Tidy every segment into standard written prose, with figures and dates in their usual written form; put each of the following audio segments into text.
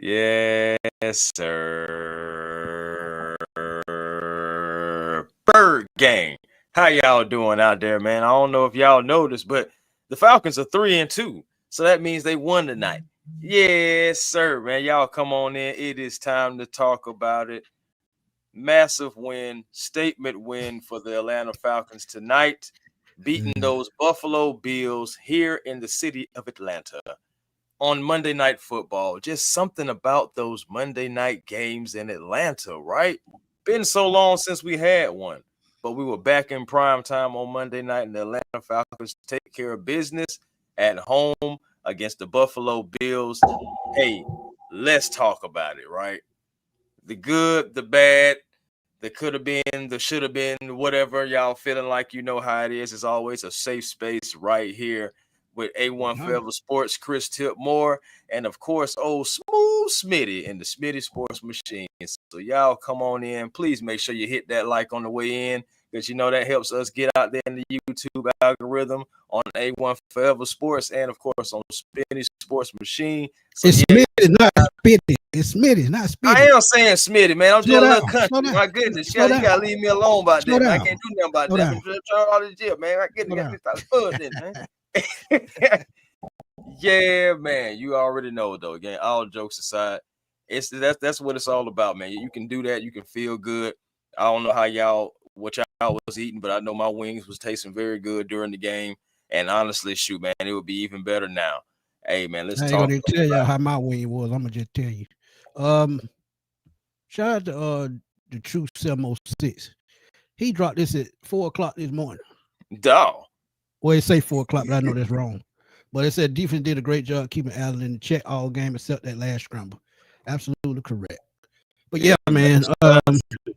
Yes, sir. Bird gang. How y'all doing out there, man? I don't know if y'all noticed, but the Falcons are 3-2. So that means they won tonight. Yes, sir, man. Y'all come on in. It is time to talk about it. Massive win, statement win for the Atlanta Falcons tonight, beating those Buffalo Bills here in the city of Atlanta on Monday Night Football. Just something about those Monday night games in Atlanta, right? Been so long since we had one, but we were back in prime time on Monday night, and the Atlanta Falcons take care of business at home against the Buffalo Bills. Hey, let's talk about it, right? The good, the bad, the could have been, the should have been, whatever y'all feeling like you know how it is. It's always a safe space right here with A1 Forever Sports, Chris Tipmore, and of course, old Smooth Smitty and the Smitty Sports Machine. So y'all come on in. Please make sure you hit that like on the way in, because you know that helps us get out there in the YouTube algorithm on A1 Forever Sports and of course on Smitty Sports Machine. So it's Smitty, not Smitty. It's Smitty, not Smitty. I am saying Smitty, man. I'm just a little country. My goodness, you gotta leave me alone about that. Man. I can't do nothing about that. I'm just trying all this shit, man. I get me start buzzing, man. Yeah, man. You already know though. Again, all jokes aside, that's what it's all about, man. You can do that. You can feel good. I don't know how what y'all was eating, but I know my wings was tasting very good during the game. And honestly, shoot, man, it would be even better now. Hey, man, let's talk. I ain't gonna tell y'all how my wing was. I'm gonna just tell you. Shout out to the True 706. He dropped this at 4:00 this morning. Dog. Well, it say 4:00, but I know that's wrong. But it said defense did a great job keeping Allen in the check all game except that last scramble. Absolutely correct. But yeah, man.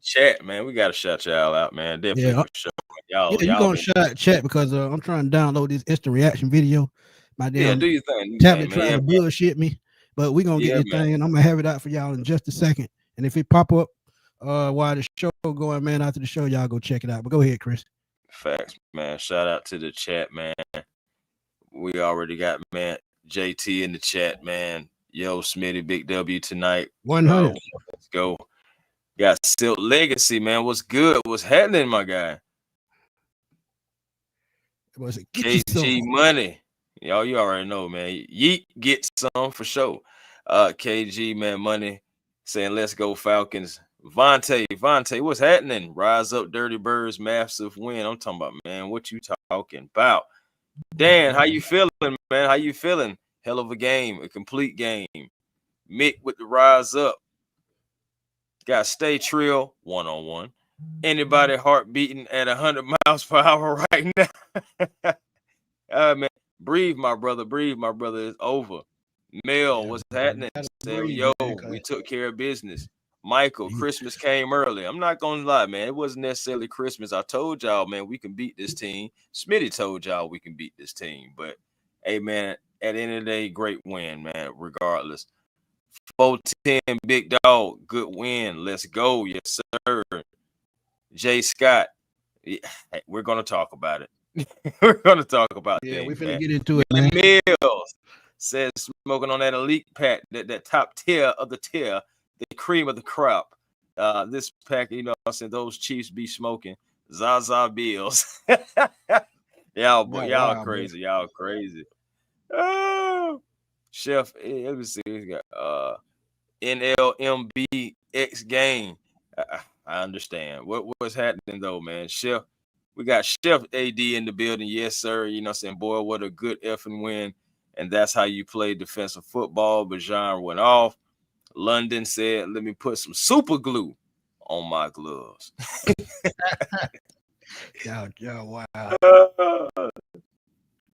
Chat, man. We gotta shout y'all out, man. Definitely for sure. Y'all gonna shout out chat because I'm trying to download this instant reaction video. My damn do your thing. Tablet trying to bullshit me. But we're gonna get this thing, and I'm gonna have it out for y'all in just a second. And if it pop up while the show going, man, after the show, y'all go check it out. But go ahead, Chris. Facts, man. Shout out to the chat, man. We already got, man, JT in the chat, man. Yo, Smitty, big W tonight. 100. Let's go. Got Silk Legacy, man. What's good? What's happening, my guy? Was it KG Money? Y'all, you already know, man. Yeet get some for sure. KG, man, Money saying, let's go Falcons. Vontae, what's happening? Rise up, Dirty Birds, massive win. I'm talking about, man, what you talking about? Dan, how you feeling, man? How you feeling? Hell of a game, a complete game. Mick with the rise up. Got Stay Trill, 1-on-1. Anybody heart beating at 100 miles per hour right now? Man, breathe, my brother. It's over. Mel, what's happening? Say, yo, we took care of business. Michael, Christmas came early. I'm not gonna lie, man. It wasn't necessarily Christmas. I told y'all, man, we can beat this team. Smitty told y'all we can beat this team. But hey, man, at the end of the day, great win, man. Regardless. 4-10, big dog, good win. Let's go, yes, sir. Jay Scott, hey, we're gonna talk about it. We're gonna talk about it. Yeah, we're finna get into it, man. Mills says smoking on that elite pack, that top tier of the tier, the cream of the crop. This pack, you know, I said those Chiefs be smoking. Zaza Bills. y'all crazy. Man. Y'all crazy. Oh, Chef, let me see. We got NLMBX game. I understand. What's happening though, man? Chef, we got Chef AD in the building. Yes, sir. You know what I'm saying? Boy, what a good effing win. And that's how you play defensive football. Bajan went off. London said, let me put some super glue on my gloves. Wow.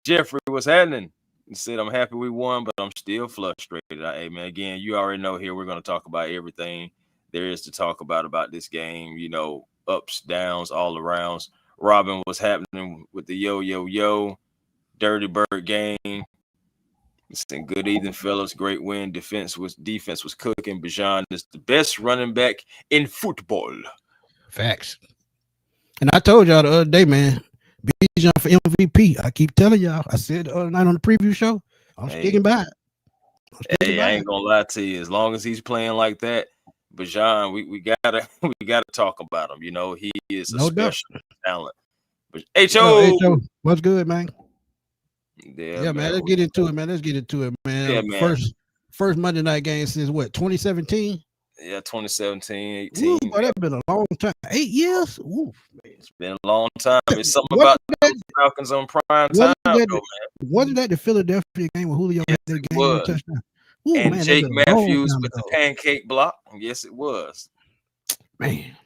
Jeffrey, what's happening? He said, I'm happy we won, but I'm still frustrated. Hey, man, again, you already know here we're going to talk about everything there is to talk about this game, you know, ups, downs, all arounds. Robin, what's happening with the yo, Dirty Bird game. Listen, good evening, fellas. Great win. Defense was cooking. Bajan is the best running back in football. Facts. And I told y'all the other day, man, Bijan for MVP. I keep telling y'all. I said the other night on the preview show, I'm sticking by it. Hey, I ain't gonna lie to you. As long as he's playing like that, Bajan, we gotta we gotta talk about him. You know, he is a special talent. But Ho, what's good, man? Yeah, man. Let's get into it, man. Yeah, man. First Monday night game since what, 2017? Yeah, 2017, 18. Ooh, boy, that's been a long time. 8 years? Ooh, man. It's been a long time. It's something about the Falcons on prime time, man. Wasn't that the Philadelphia game with Julio had that game on touchdown? Ooh, and man, Jake Matthews with the pancake block. Yes, it was. Man.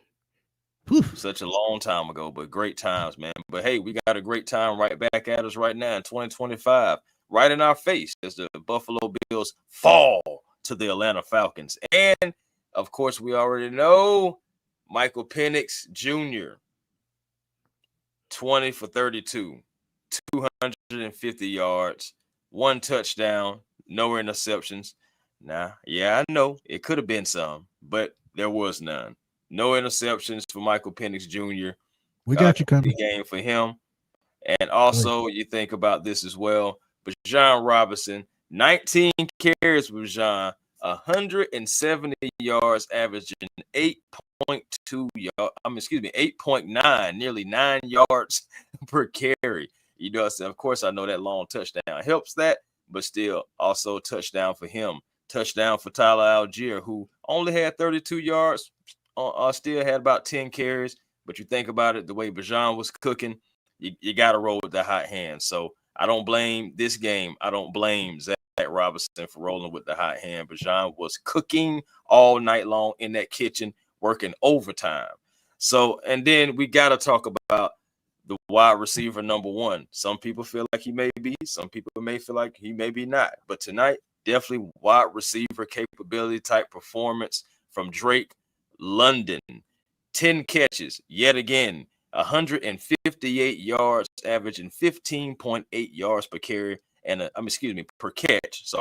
Whew. Such a long time ago, but great times, man. But hey, we got a great time right back at us right now in 2025, right in our face as the Buffalo Bills fall to the Atlanta Falcons. And of course, we already know Michael Penix Jr., 20 for 32, 250 yards, 1 touchdown, no interceptions. Now, yeah, I know it could have been some, but there was none. No interceptions for Michael Penix Jr. We got you covered. Game for him. And also, you think about this as well. Bijan Robinson, 19 carries with Bijan, 170 yards, averaging 8.2 yards. 8.9, nearly 9 yards per carry. You know, of course, I know that long touchdown helps that, but still, also touchdown for him. Touchdown for Tyler Algier, who only had 32 yards. Still had about 10 carries, but you think about it, the way Bijan was cooking, you got to roll with the hot hand. So I don't blame this game. I don't blame Zach Robinson for rolling with the hot hand. Bijan was cooking all night long in that kitchen, working overtime. So, and then we got to talk about the wide receiver number 1. Some people feel like he may be. Some people may feel like he may be not. But tonight, definitely wide receiver capability type performance from Drake London. 10 catches, yet again, 158 yards, averaging 15.8 yards per carry, and per catch,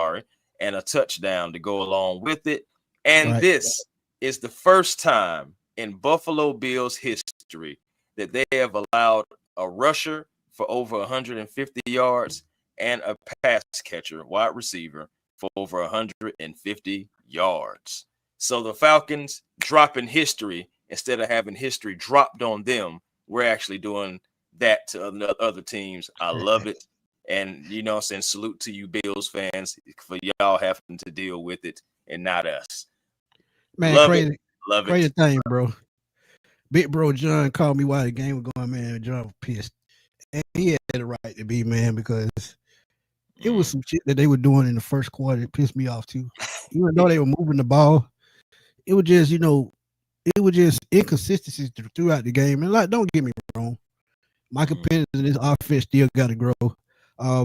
and a touchdown to go along with it. And this is the first time in Buffalo Bills history that they have allowed a rusher for over 150 yards and a pass catcher, wide receiver, for over 150 yards. So the Falcons dropping history instead of having history dropped on them. We're actually doing that to other teams. I love it. And, you know what I'm saying, salute to you Bills fans for y'all having to deal with it and not us. Man, love crazy. It. Love crazy it. Thing, bro. Big bro John called me while the game was going, man. John was pissed. And he had the right to be, man, because it was some shit that they were doing in the first quarter. It pissed me off, too. Even though they were moving the ball, it was just, it was just inconsistencies throughout the game. And, like, don't get me wrong. Michael Penix in this offense still got to grow.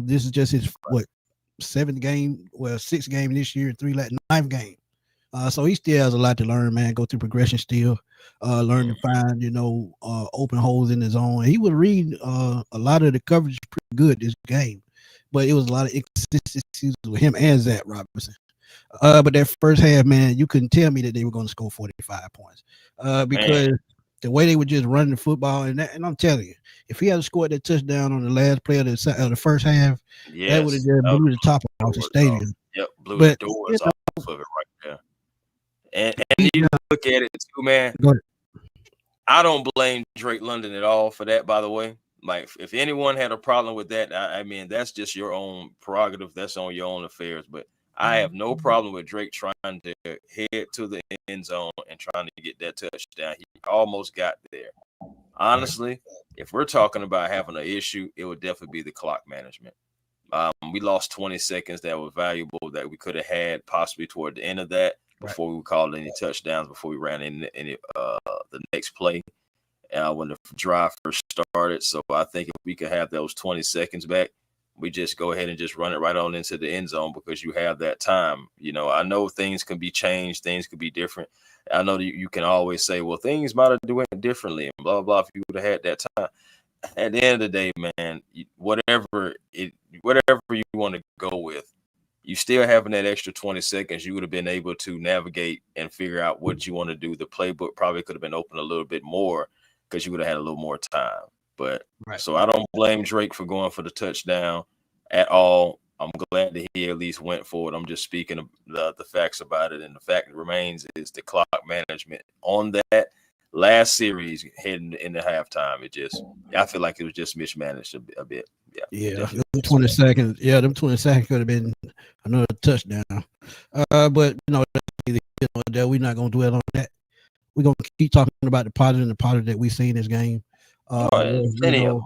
This is just his, 6th game this year, 9th game. So he still has a lot to learn, man. Go through progression still. Learn to find, open holes in his zone. He would read a lot of the coverage pretty good this game. But it was a lot of inconsistencies with him and Zach Robinson. But that first half, man, you couldn't tell me that they were going to score 45 points. Because the way they were just running the football, and I'm telling you, if he had scored that touchdown on the last play of the first half, that would have just blew the top off the stadium. Yep, blew the doors off of it right there. And you look at it too, man. I don't blame Drake London at all for that, by the way. Like, if anyone had a problem with that, I mean, that's just your own prerogative. That's on your own affairs. But I have no problem with Drake trying to head to the end zone and trying to get that touchdown. He almost got there. Honestly, if we're talking about having an issue, it would definitely be the clock management. We lost 20 seconds that were valuable that we could have had possibly toward the end of that before we called any touchdowns, before we ran in the next play when the drive first started. So I think if we could have those 20 seconds back, we just go ahead and just run it right on into the end zone because you have that time. I know things can be changed. Things could be different. I know that you can always say, well, things might have done differently and blah, blah, if you would have had that time. At the end of the day, man, whatever you want to go with, you still having that extra 20 seconds, you would have been able to navigate and figure out what you want to do. The playbook probably could have been open a little bit more because you would have had a little more time. But so I don't blame Drake for going for the touchdown at all. I'm glad that he at least went for it. I'm just speaking of the facts about it, and the fact remains is the clock management on that last series heading into halftime. I feel like it was just mismanaged a bit. Yeah, definitely. them 20 seconds. Yeah, them 20 seconds could have been another touchdown. But that we're not gonna dwell on that. We're gonna keep talking about the positive that we see in this game. Plenty of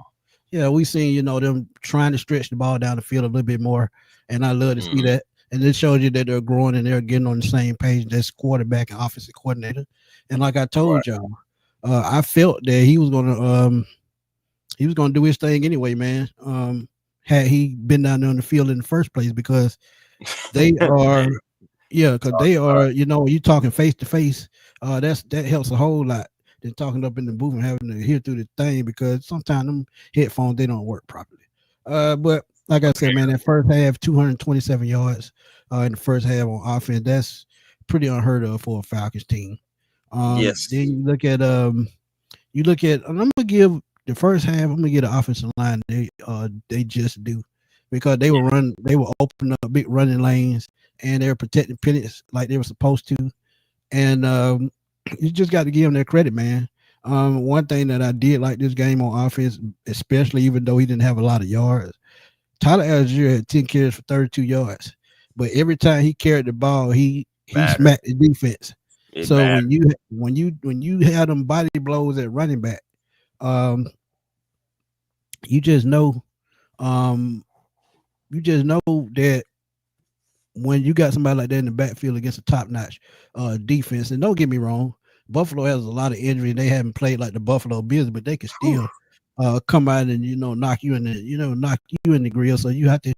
Yeah, we seen them trying to stretch the ball down the field a little bit more, and I love to see them. that. And it shows you that they're growing and they're getting on the same page as quarterback and offensive coordinator. And like I told y'all, I felt that he was gonna do his thing anyway, man. Had he been down there on the field in the first place, because they are, because they are, you talking face to face. That helps a whole lot than talking up in the booth and having to hear through the thing, because sometimes them headphones they don't work properly. But like I said, man, that first half, 227 yards in the first half on offense. That's pretty unheard of for a Falcons team. Yes. Then you look at and I'm gonna give the first half. I'm gonna get an offensive line. They just do, because they were opening up big running lanes, and they were protecting penalties like they were supposed to. And you just got to give them their credit, man. One thing that I did like this game on offense, especially even though he didn't have a lot of yards, Tyler Algier had 10 carries for 32 yards, but every time he carried the ball, he smacked the defense. When you have them body blows at running back, you just know that when you got somebody like that in the backfield against a top-notch defense, and don't get me wrong, Buffalo has a lot of injury. They haven't played like the Buffalo Bills, but they can still come out and knock you in the grill. So you have to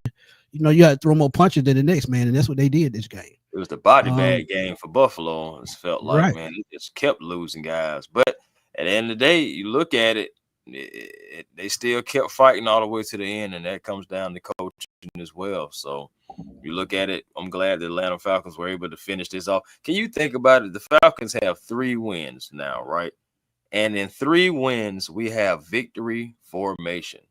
throw more punches than the next man, and that's what they did this game. It was the body bag game for Buffalo. It felt like, right. man, it just kept losing guys. But at the end of the day, you look at it, they still kept fighting all the way to the end, and that comes down to coaching as well. So you look at it, I'm glad the Atlanta Falcons were able to finish this off. Can you think about it? The Falcons have 3 wins now, right? And in 3 wins, we have victory formation.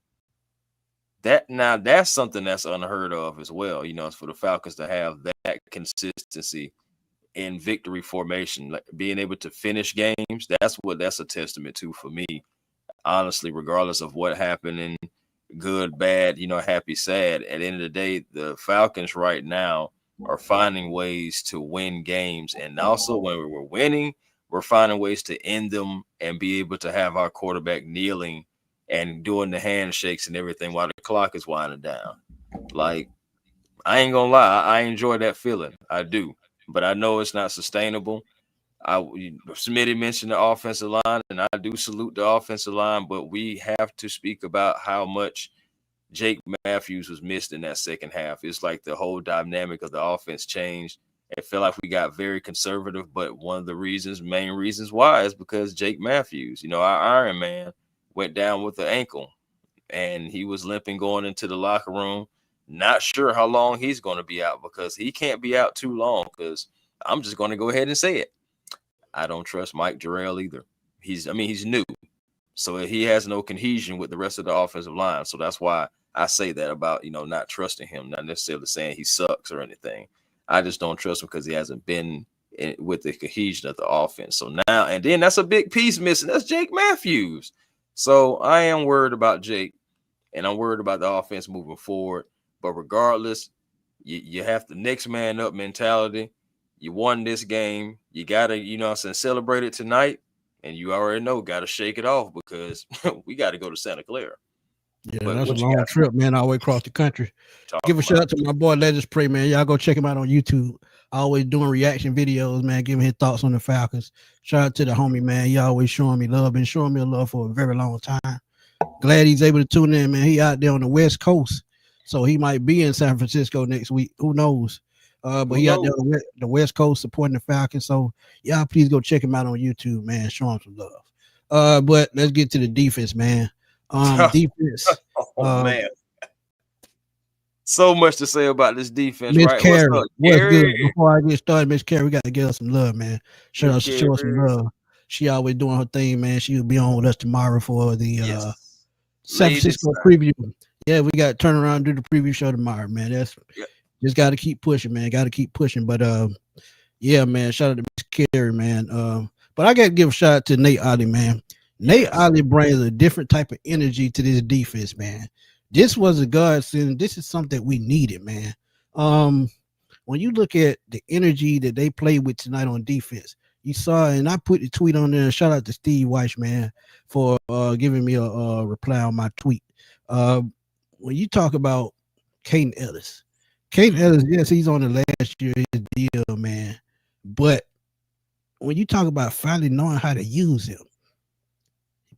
That's something that's unheard of as well. It's for the Falcons to have that consistency in victory formation, like being able to finish games. That's a testament to for me, honestly, regardless of what happened in good, bad, happy, sad. At the end of the day, the Falcons right now are finding ways to win games. And also when we were winning, we're finding ways to end them and be able to have our quarterback kneeling and doing the handshakes and everything while the clock is winding down. Like, I ain't gonna lie, I enjoy that feeling. I do. But I know it's not sustainable. Smitty mentioned the offensive line, and I do salute the offensive line, but we have to speak about how much Jake Matthews was missed in that second half. It's like the whole dynamic of the offense changed. It felt like we got very conservative, but one of the main reasons why is because Jake Matthews, our Iron Man, went down with the ankle, and he was limping going into the locker room. Not sure how long he's going to be out, because he can't be out too long, because I'm just going to go ahead and say it. I don't trust Mike Jarrell either. He's new. So he has no cohesion with the rest of the offensive line. So that's why I say that about, not trusting him, not necessarily saying he sucks or anything. I just don't trust him because he hasn't been with the cohesion of the offense. So now, and then that's a big piece missing. That's Jake Matthews. So I am worried about Jake, and I'm worried about the offense moving forward. But regardless, you have the next man up mentality. You won this game. You got to, celebrate it tonight. And you already know, got to shake it off, because we got to go to Santa Clara. Yeah, but that's a long trip, man, all the way across the country. Give a shout out to my boy, Let Us Pray, man. Y'all go check him out on YouTube. Always doing reaction videos, man, giving his thoughts on the Falcons. Shout out to the homie, man. He always showing me love, been showing me love for a very long time. Glad he's able to tune in, man. He out there on the West Coast, so he might be in San Francisco next week. Who knows? But he out there on the West Coast supporting the Falcons. So y'all please go check him out on YouTube, man. Show him some love. But let's get to the defense, man. Defense. Man. So much to say about this defense, Miss right? Carey, what's good? Before I get started, Miss Carey, we got to give her some love, man. Show her some love. She always doing her thing, man. She'll be on with us tomorrow for the San Francisco preview. Yeah, we got to turn around and do the preview show tomorrow, man. That's Yeah. just got to keep pushing, man. Got to keep pushing. But yeah, man. Shout out to Miss Carey, man. But I got to give a shout out to Nate Ollie, man. Nate Ollie brings a different type of energy to this defense, man. This was a godsend. This is something we needed, man. When you look at the energy that they played with tonight on defense, you saw, and I put the tweet on there. Shout out to Steve Weiss, man, for giving me a reply on my tweet. When you talk about Caden Ellis, yes, he's on the last year of his deal, man. But when you talk about finally knowing how to use him,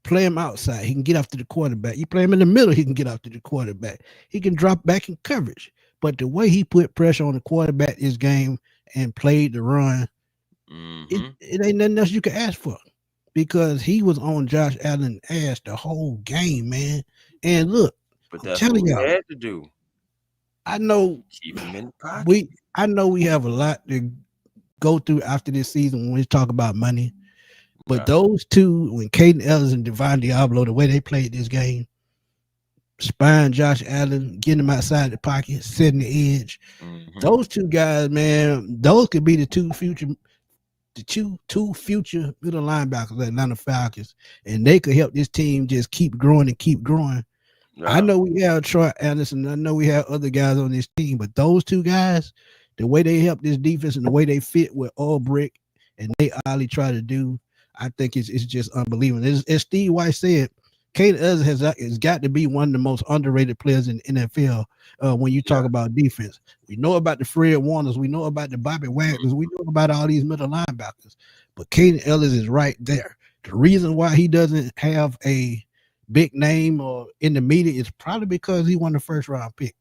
play him outside, he can get after the quarterback. You play him in the middle, he can get after the quarterback. He can drop back in coverage. But the way he put pressure on the quarterback this game and played the run, it ain't nothing else you can ask for, because he was on Josh Allen's ass the whole game, man. And look, but that's what we had to do. I know keep him in the pocket. I know we have a lot to go through after this season when we talk about money. But those two, when Caden Ellis and Divine Diablo, the way they played this game, spying Josh Allen, getting him outside the pocket, setting the edge. Those two guys, man, those could be the two future middle linebackers at Atlanta Falcons, and they could help this team just keep growing and keep growing. I know we have Troy Anderson, I know we have other guys on this team, but those two guys, the way they help this defense and the way they fit with Ulbrich and they Ollie try to do, I think it's just unbelievable. As Steve Weiss said, Caden Ellis has got to be one of the most underrated players in the NFL when you talk about defense. We know about the Fred Warners. We know about the Bobby Wagners. We know about all these middle linebackers. But Caden Ellis is right there. The reason why he doesn't have a big name or in the media is probably because he won the first-round pick.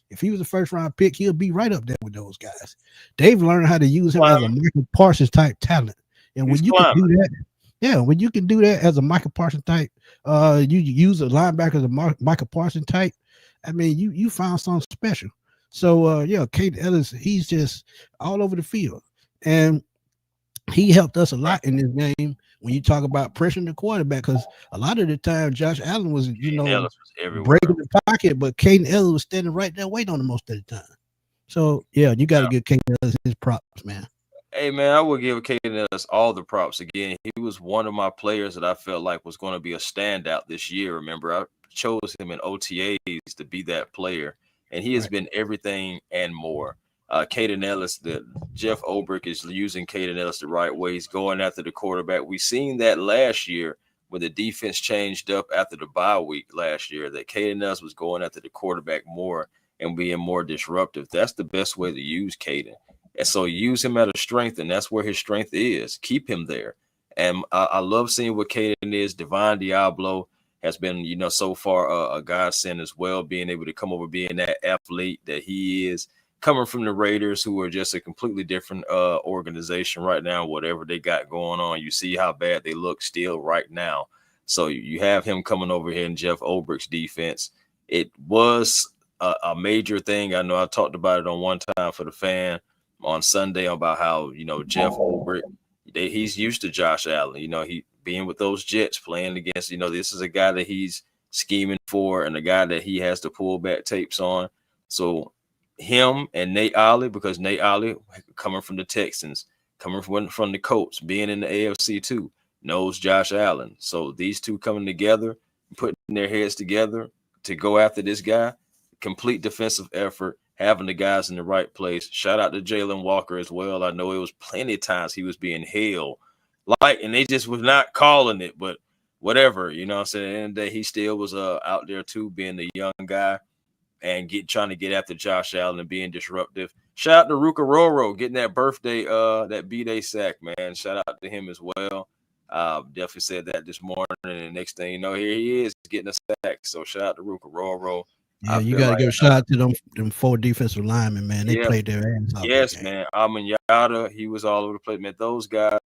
If he was a first-round pick, he'll be right up there with those guys. They've learned how to use him as a Michael Parsons type talent. And when you can do that, when you can do that as a Michael Parsons type, you use a linebacker as a Michael Parsons type, I mean, you found something special. So, Caden Ellis, he's just all over the field. And he helped us a lot in this game when you talk about pressuring the quarterback, because a lot of the time Josh Allen was, breaking the pocket, but Caden Ellis was standing right there waiting on him most of the time. So, you got to give Caden Ellis his props, man. Hey, man, I would give Caden Ellis all the props again. He was one of my players that I felt like was going to be a standout this year. Remember, I chose him in OTAs to be that player, and he has been everything and more. Caden Ellis, Jeff Ulbrich is using Caden Ellis the right way. He's going after the quarterback. We seen that last year when the defense changed up after the bye week last year, that Caden Ellis was going after the quarterback more and being more disruptive. That's the best way to use Caden. And so use him at a strength, and that's where his strength is. Keep him there. And I love seeing what Caden is. Divine Diablo has been, so far a godsend as well, being able to come over, being that athlete that he is, coming from the Raiders, who are just a completely different organization right now, whatever they got going on. You see how bad they look still right now. So you have him coming over here in Jeff Ulbrich's defense. It was a major thing. I know I talked about it on One Time for the Fan on Sunday about how, Jeff Ulbrich, he's used to Josh Allen. He being with those Jets, playing against, this is a guy that he's scheming for and a guy that he has to pull back tapes on. So him and Nate Ollie, because Nate Ollie, coming from the Texans, coming from the Colts, being in the AFC too, knows Josh Allen. So these two coming together, putting their heads together to go after this guy, complete defensive effort, having the guys in the right place. Shout out to Jalen Walker as well. I know it was plenty of times he was being held, and they just was not calling it, but whatever, what I'm saying? At the end of the day, he still was out there too, being the young guy and trying to get after Josh Allen and being disruptive. Shout out to Ruka Roro getting that birthday, that B-Day sack, man. Shout out to him as well. Definitely said that this morning, and the next thing you know, here he is getting a sack. So shout out to Ruka Roro. Yeah, you got to give a shout out to them 4 defensive linemen, man. They played their ass off. Yes, man. Yada, he was all over the place, man. Those guys.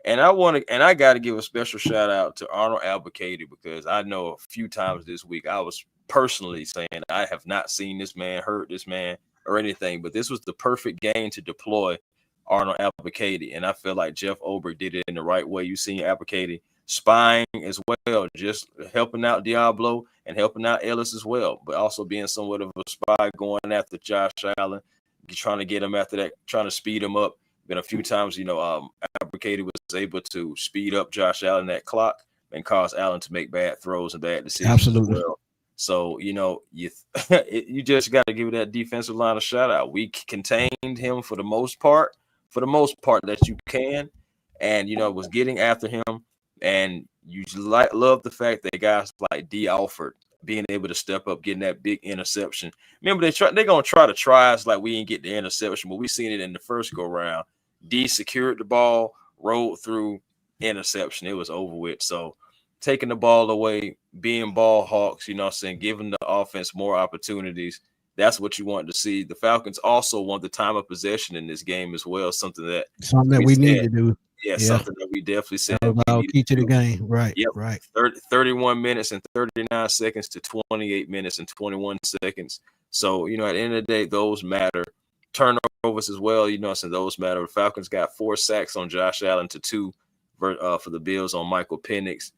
And I got to give a special shout out to Arnold Albuquerque, because I know a few times this week I was personally saying I have not seen this man, heard this man, or anything, but this was the perfect game to deploy Arnold Albuquerque. And I feel like Jeff Ulbrich did it in the right way. You seen Albuquerque spying as well, just helping out Diablo and helping out Ellis as well, but also being somewhat of a spy going after Josh Allen, trying to get him after that, trying to speed him up. Been a few times, Abricated was able to speed up Josh Allen that clock and cause Allen to make bad throws and bad decisions. Absolutely. As well. So, you just got to give that defensive line a shout out. We contained him for the most part that you can, and, was getting after him. And you love the fact that guys like D. Alford being able to step up, getting that big interception. Remember, they're going to try us like we didn't get the interception, but we seen it in the first go round. D secured the ball, rolled through, interception. It was over with. So taking the ball away, being ball hawks, giving the offense more opportunities. That's what you want to see. The Falcons also want the time of possession in this game as well, something that we need to do. Yeah, something that we definitely said. Key to the game. Right. Yep. Right. 31 minutes and 39 seconds to 28 minutes and 21 seconds. So, at the end of the day, those matter. Turnovers as well, so those matter. The Falcons got 4 sacks on Josh Allen to 2 for the Bills on Michael Penix.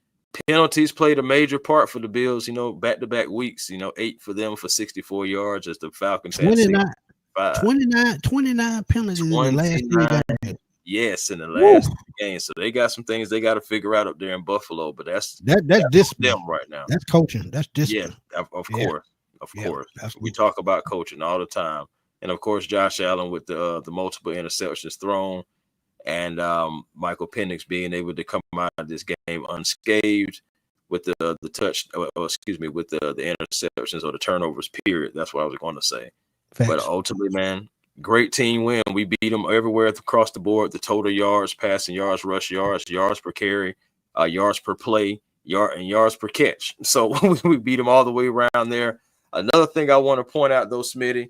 Penalties played a major part for the Bills, back-to-back weeks, 8 for them for 64 yards as the Falcons had 29 penalties in the last 3 games. Yes, in the last game. So they got some things they got to figure out up there in Buffalo, but that's discipline them right now. That's coaching. That's discipline. Yeah, of course. We talk about coaching all the time. And of course, Josh Allen with the multiple interceptions thrown, and Michael Penix being able to come out of this game unscathed with the interceptions or the turnovers. Period. That's what I was going to say. Facts. But ultimately, man, great team win. We beat them everywhere across the board. The total yards, passing yards, rush yards, yards per carry, yards per play, and yards per catch. So we beat them all the way around there. Another thing I want to point out, though, Smitty,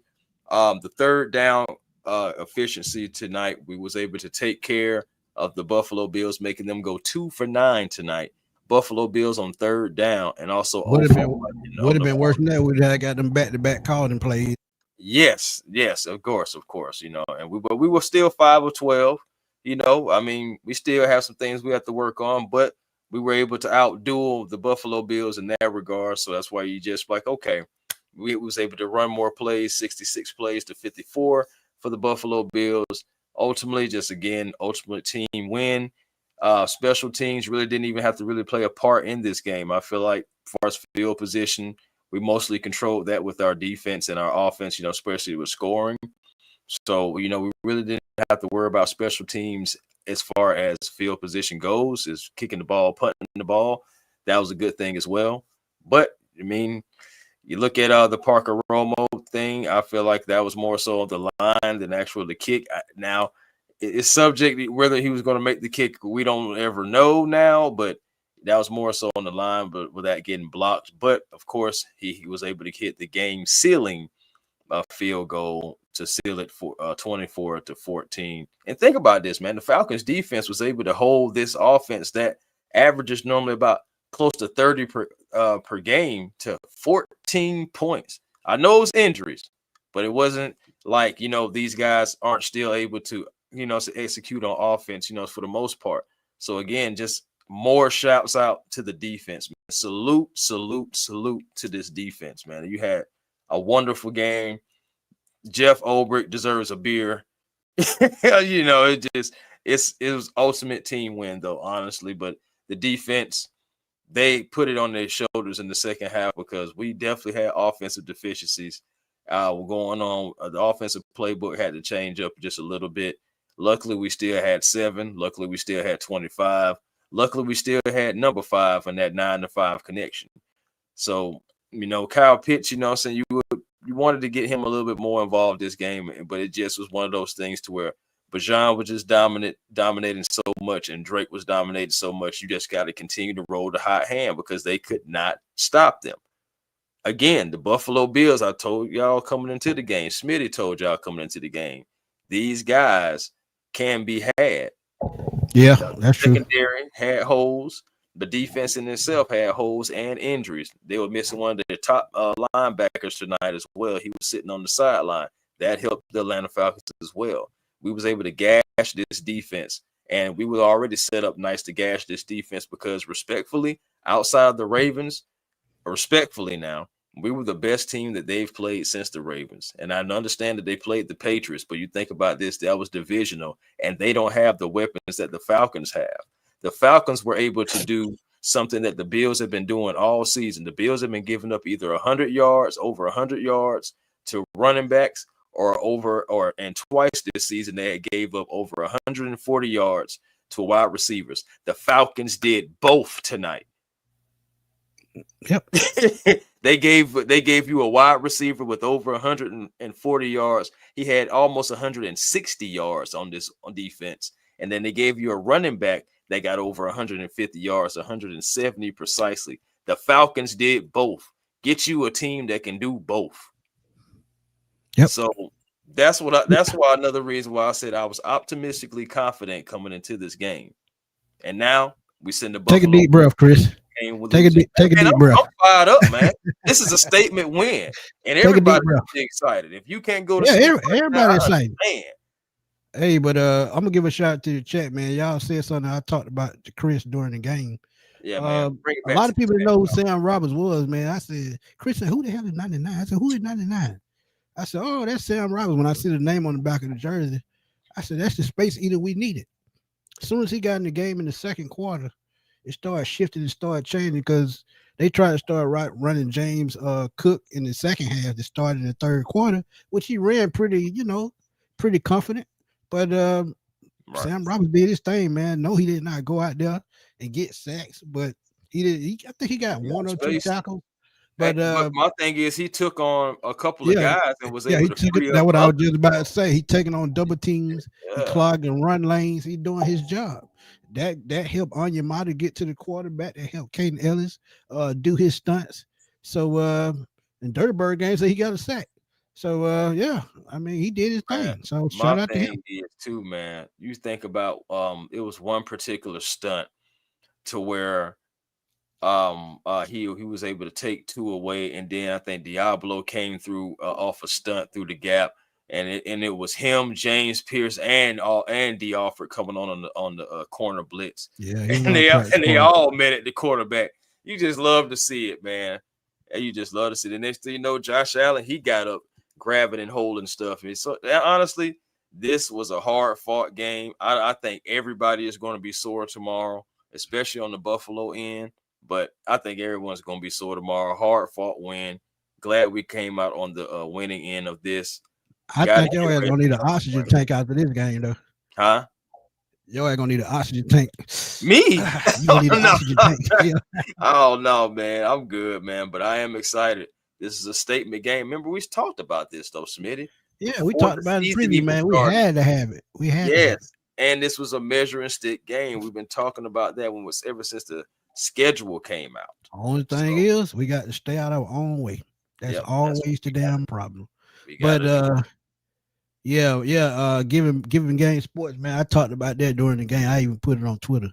the third down efficiency tonight, we was able to take care of the Buffalo Bills, making them go 2 for 9 tonight. Buffalo Bills on third down, and also would have been worse than that. We'd have got them back-to-back calling plays. Yes, of course, and we were still 5 of 12. We still have some things we have to work on, but we were able to outduel the Buffalo Bills in that regard. So that's why you just okay, we was able to run more plays, 66 plays to 54 for the Buffalo Bills. Ultimately, ultimate team win. Special teams really didn't even have to really play a part in this game. I feel like as far as field position, we mostly controlled that with our defense and our offense, especially with scoring. So, we really didn't have to worry about special teams as far as field position goes, is kicking the ball, punting the ball. That was a good thing as well. But, you look at the Parker Romo thing, I feel like that was more so on the line than the kick. Now, it's subject whether he was going to make the kick. We don't ever know now, but that was more so on the line, but without getting blocked. But, of course, he was able to hit the game-sealing field goal to seal it for 24-14. And think about this, man. The Falcons' defense was able to hold this offense that averages normally about close to 30 per game to 14 points. I know it was injuries, but it wasn't like, these guys aren't still able to, to execute on offense, for the most part. So, again, just more shouts out to the defense, man. Salute to this defense, man. You had a wonderful game. Jeff Ulbrich deserves a beer. It was ultimate team win, though, honestly. But the defense, they put it on their shoulders in the second half because we definitely had offensive deficiencies going on. The offensive playbook had to change up just a little bit. Luckily, we still had 7. Luckily, we still had 25. Luckily, we still had number 5 in that 9-5 connection. So, Kyle Pitts, saying you wanted to get him a little bit more involved this game, but it just was one of those things to where Bajan was just dominating so much, and Drake was dominating so much. You just got to continue to roll the hot hand because they could not stop them. Again, the Buffalo Bills, I told y'all coming into the game, Smitty told y'all coming into the game, these guys can be had. Yeah, that's true. Secondary had holes. The defense in itself had holes and injuries. They were missing one of their top linebackers tonight as well. He was sitting on the sideline. That helped the Atlanta Falcons as well. We was able to gash this defense And we were already set up nice to gash this defense because respectfully, outside of the Ravens, respectfully now, we were the best team that they've played since the Ravens. And I understand that they played the Patriots, but you think about this, that was divisional, and they don't have the weapons that the Falcons have. The Falcons were able to do something that the Bills have been doing all season. The Bills have been giving up either 100 yards, over 100 yards to running backs, and twice this season they had gave up over 140 yards to wide receivers. The Falcons did both tonight. Yep. They gave you a wide receiver with over 140 yards. He had almost 160 yards on defense. And then they gave you a running back that got over 150 yards, 170 precisely. The Falcons did both. Get you a team that can do both. Yep. So that's why another reason why I said I was optimistically confident coming into this game. And now we send the Buffalo. Take a deep breath, Chris. Take a deep breath. I'm fired up, man. This is a statement win, and everybody's excited. If you can't go to sleep, everybody's excited. Man. Hey, but I'm gonna give a shout out to the chat, man. Y'all said something I talked about to Chris during the game. Yeah, man. A lot of people know who Sam Roberts was, man. I said, Chris said, who the hell is 99? I said, who is 99? I said, oh, that's Sam Roberts. When I see the name on the back of the jersey, I said, that's the space eater we needed. As soon as he got in the game in the second quarter, it started shifting and started changing because they tried to start running James Cook in the second half that started in the third quarter, which he ran pretty confident. But Sam Roberts did his thing, man. No, he did not go out there and get sacks, but he did. I think he got one or two tackles. But my thing is, he took on a couple of guys and was able to free up. That's what I was just about to say. He taking on double teams, he clogging run lanes. He doing his job. That helped Onyemata get to the quarterback. That helped Caden Ellis do his stunts. So in Dirtbird games, he got a sack. So yeah, I mean, he did his thing. So shout out to him too, man. You think about it was one particular stunt to where he was able to take two away, and then I think Diablo came through off a stunt through the gap, and it was him, James Pierce, and D. Alford coming on the corner blitz. Yeah, and they all met at the quarterback. You just love to see it, man. And you just love to see it. The next thing you know, Josh Allen, he got up grabbing and holding stuff. And so honestly, this was a hard fought game. I think everybody is going to be sore tomorrow, especially on the Buffalo end. But I think everyone's going to be sore tomorrow. Hard fought win. Glad we came out on the winning end of this. I think your ass gonna need an oxygen tank after this game, though. Huh? Your ass gonna need an oxygen tank. Me? You gonna need an oxygen tank. Yeah. Oh no, man. I'm good, man. But I am excited. This is a statement game. Remember, we talked about this though, Smitty. Yeah, we talked about it preview, man. We had to have it. We had to have it. And this was a measuring stick game. We've been talking about that ever since the schedule came out. Only thing is, we got to stay out of our own way. That's always the damn problem. But giving game sports, man. I talked about that during the game. I even put it on Twitter.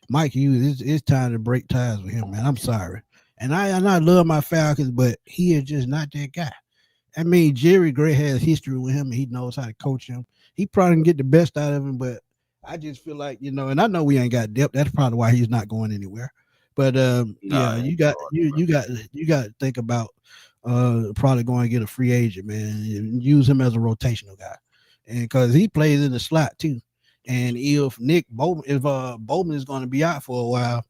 Mike Hughes, it's time to break ties with him, man. I'm sorry. And I love my Falcons, but he is just not that guy. I mean, Jerry Gray has history with him, and he knows how to coach him. He probably can get the best out of him, but I just feel like, and I know we ain't got depth. That's probably why he's not going anywhere. But you got to think about probably going to get a free agent, man, and use him as a rotational guy, and because he plays in the slot too. And if Bowman is going to be out for a while,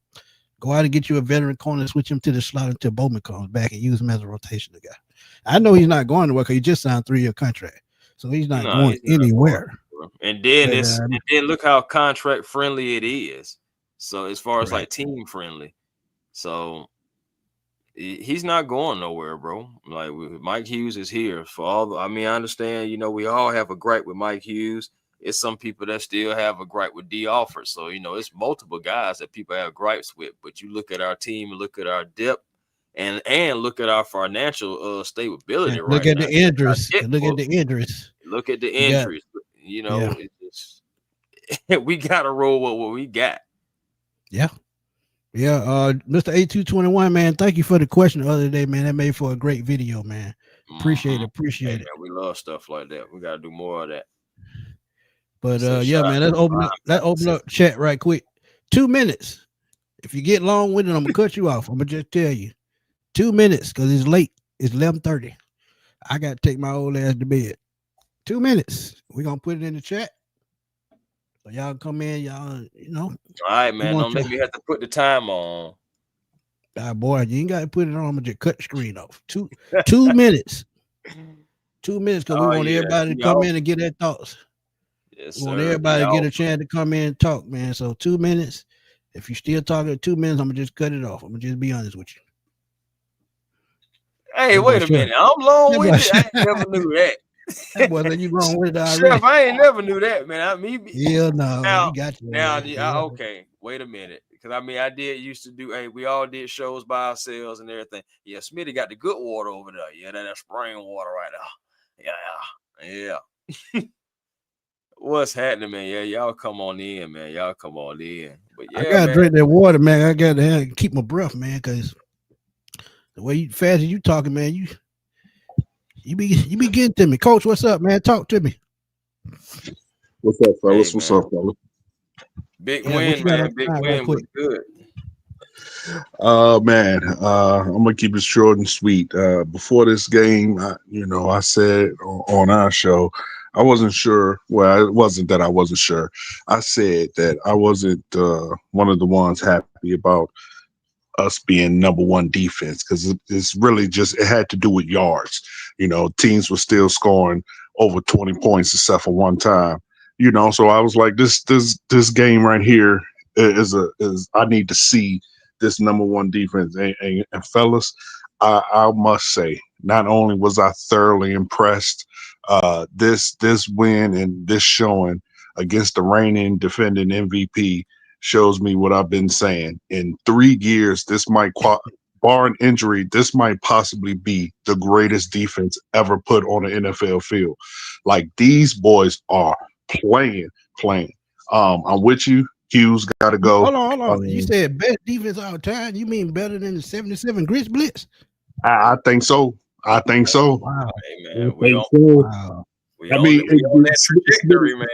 go out and get you a veteran corner, switch him to the slot until Bowman comes back, and use him as a rotational guy. I know he's not going to work because he just signed a 3-year contract, so he's not going anywhere. And then look how contract friendly it is. So as far as like team friendly, so he's not going nowhere, bro. Like Mike Hughes is here for all. I understand. We all have a gripe with Mike Hughes. It's some people that still have a gripe with D. Alford. So it's multiple guys that people have gripes with. But you look at our team and look at our depth, and look at our financial stability. Yeah, look at the injuries. Look at the injuries. Look at the injuries. We gotta roll with what we got. Yeah. Mr. A221, man, thank you for the question the other day, man. That made for a great video, man. Appreciate it. Man, we love stuff like that. We gotta do more of that. But yeah, man, let's open up chat right quick. 2 minutes. If you get long winded, I'm gonna cut you off. I'm gonna just tell you 2 minutes because it's late. It's 11:30. I gotta take my old ass to bed. 2 minutes. We're gonna put it in the chat. So y'all come in, y'all, All right, man. Don't make me have to put the time on. Boy, you ain't gotta put it on. I'm gonna just cut the screen off. 2 minutes. 2 minutes because we want everybody to come in and get their thoughts. Yes, we want everybody to get a chance to come in and talk, man. So 2 minutes. If you're still talking 2 minutes, I'm gonna just cut it off. I'm gonna just be honest with you. Hey, wait a minute. I'm long with it. I never knew that. That wasn't you wrong with it already. Chef, I ain't never knew that, man. Yeah, no, now, you got you. Now, okay, wait a minute. Because I did used to do, we all did shows by ourselves and everything. Yeah, Smitty got the good water over there. Yeah, that spring water right there. Yeah. What's happening, man? Yeah, y'all come on in, man. Y'all come on in. But yeah, I gotta drink that water, man. I gotta keep my breath, man, because the way fast as you talking, man, you be getting to me. Coach, what's up, man? Talk to me. What's up, fellas? What's up, fellas? Big win, man. Big win was good. Man, I'm gonna keep it short and sweet. Before this game, I said on our show, I wasn't sure. Well, it wasn't that I wasn't sure. I said that I wasn't one of the ones happy about us being number one defense because it's really just it had to do with yards. Teams were still scoring over 20 points except for one time. So I was like, this game right here is I need to see this number one defense. And fellas, I must say, not only was I thoroughly impressed, this win and this showing against the reigning defending MVP shows me what I've been saying. In 3 years, this might, bar an injury, this might possibly be the greatest defense ever put on an NFL field. Like, these boys are playing. I'm with you. Hughes got to go. Hold on. You said best defense all time. You mean better than the 77 Grits Blitz? I think so. Wow. Hey, man, we on that trajectory, man.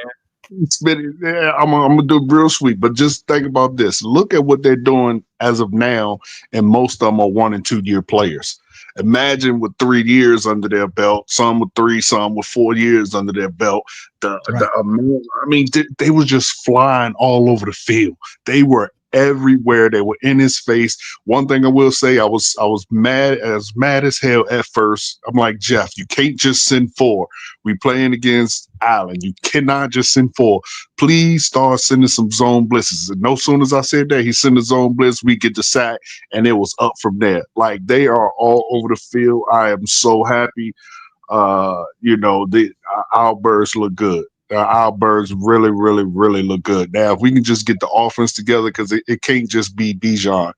Yeah, I'm gonna do it real sweet, but just think about this. Look at what they're doing as of now, and most of them are 1 and 2 year players. Imagine with 3 years under their belt, some with 3, some with 4 years under their belt. They were just flying all over the field. They were everywhere. They were in his face. One thing I will say, I was mad as hell at first. I'm like, Jeff, you can't just send 4. We playing against Allen. You cannot just send 4. Please start sending some zone blitzes. And no sooner as I said that, he sent a zone blitz, we get the sack, and it was up from there. Like, they are all over the field. I am so happy. Our birds look good. Our birds really, really, really look good. Now, if we can just get the offense together, because it can't just be Bijan.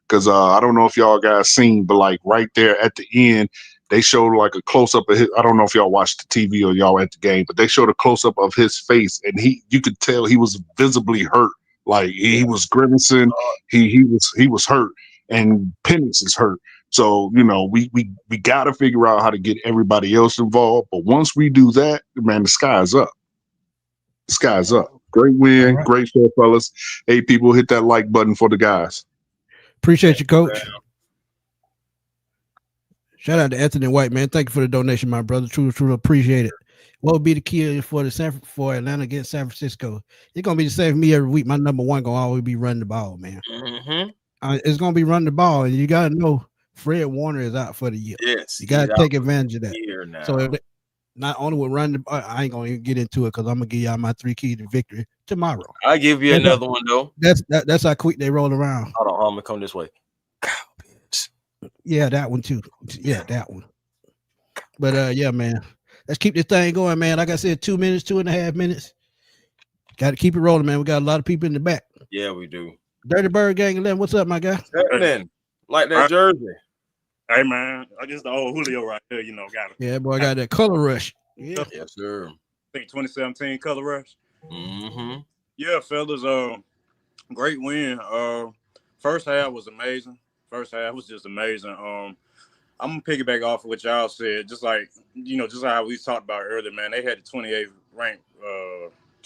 Because I don't know if y'all guys seen, but like right there at the end, they showed like a close up of his. I don't know if y'all watched the TV or y'all at the game, but they showed a close up of his face, and you could tell he was visibly hurt. Like he was grimacing. He was hurt, and Penix is hurt. So, we got to figure out how to get everybody else involved. But once we do that, man, the sky's up. The sky's up. Great win. Right. Great show, fellas. Hey, people, hit that like button for the guys. Appreciate you, Coach. Shout out to Anthony White, man. Thank you for the donation, my brother. Truly appreciate it. What would be the key for Atlanta against San Francisco? It's going to be the same for me every week. My number one going to always be running the ball, man. Mm-hmm. It's going to be running the ball, and you got to know Fred Warner is out for the year. Yes. You got to take advantage of that. So if not only with running the ball, I ain't going to get into it because I'm going to give y'all my 3 keys to victory tomorrow. I'll give you another one, though. That's how quick they roll around. Hold on, I'm going to come this way. Yeah, that one too. Yeah, that one. But yeah, man. Let's keep this thing going, man. Like I said, 2 minutes, 2.5 minutes. Got to keep it rolling, man. We got a lot of people in the back. Yeah, we do. Dirty Bird Gang 11. What's up, my guy? Happening. Like that jersey. Hey, man. I guess the old Julio right there, got it. Yeah, boy, I got that color rush. Yeah. Yes, sir. I think 2017 color rush. Mm-hmm. Yeah, fellas. Great win. First half was amazing. First half was just amazing. I'm gonna piggyback off of what y'all said. Just like just how we talked about earlier, man. They had the 28th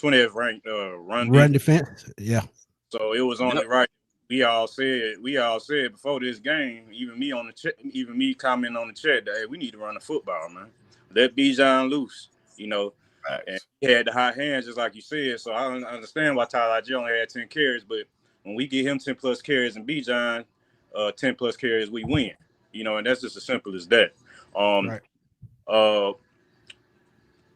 20th ranked run defense. Yeah. So it was only right. We all said before this game, even me commenting on the chat that, hey, we need to run the football, man. Let Bijan loose, you know. Right. And he had the hot hands, just like you said. So I understand why Tyler J only had 10 carries, but when we get him 10 plus carries and Bijan 10 plus carries, we win. You know, and that's just as simple as that. Right.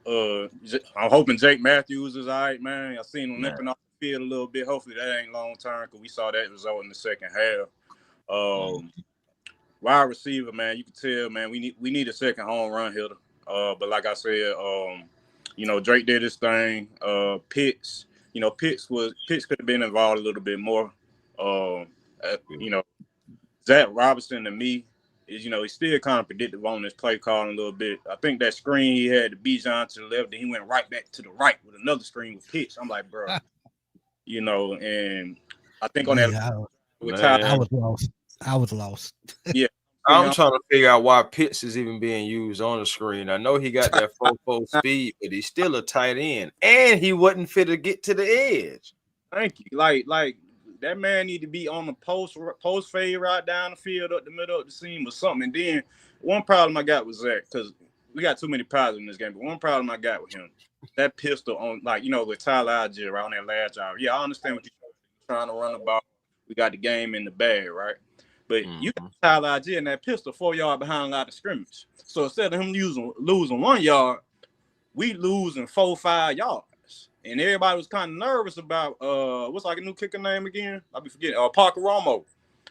I'm hoping Jake Matthews is all right, man. I seen him limping off the field a little bit. Hopefully that ain't long term because we saw that result in the second half. Wide receiver, man, you can tell, man, we need a second home run hitter. But like I said, you know, Drake did his thing. Pitts, you know, Pitts could have been involved a little bit more. You know, Zach Robinson to me is, you know, he's still kind of predictive on this play calling a little bit. I think that screen he had to Bijan to the left, then he went right back to the right with another screen with Pitts. I'm like, bro, you know, and I think on that with Tyler, I was lost. Yeah. I'm trying to figure out why Pitts is even being used on the screen. I know he got that 4-4 speed, but he's still a tight end, and he wasn't fit to get to the edge. Thank you. Like that man need to be on the post fade right down the field up the middle of the seam or something. And then one problem I got with Zach, because we got too many problems in this game, but one problem I got with him, that pistol on, like, you know, with Tyler Algier around that last job. Yeah, I understand what you're trying to run the ball. We got the game in the bag, right? But you got Tyler Algier in that pistol 4 yards behind a lot of scrimmage. So instead of him losing 1 yard, we losing 4-5 yards. And everybody was kind of nervous about what's like a new kicker name again? I'll be forgetting. Parker Romo.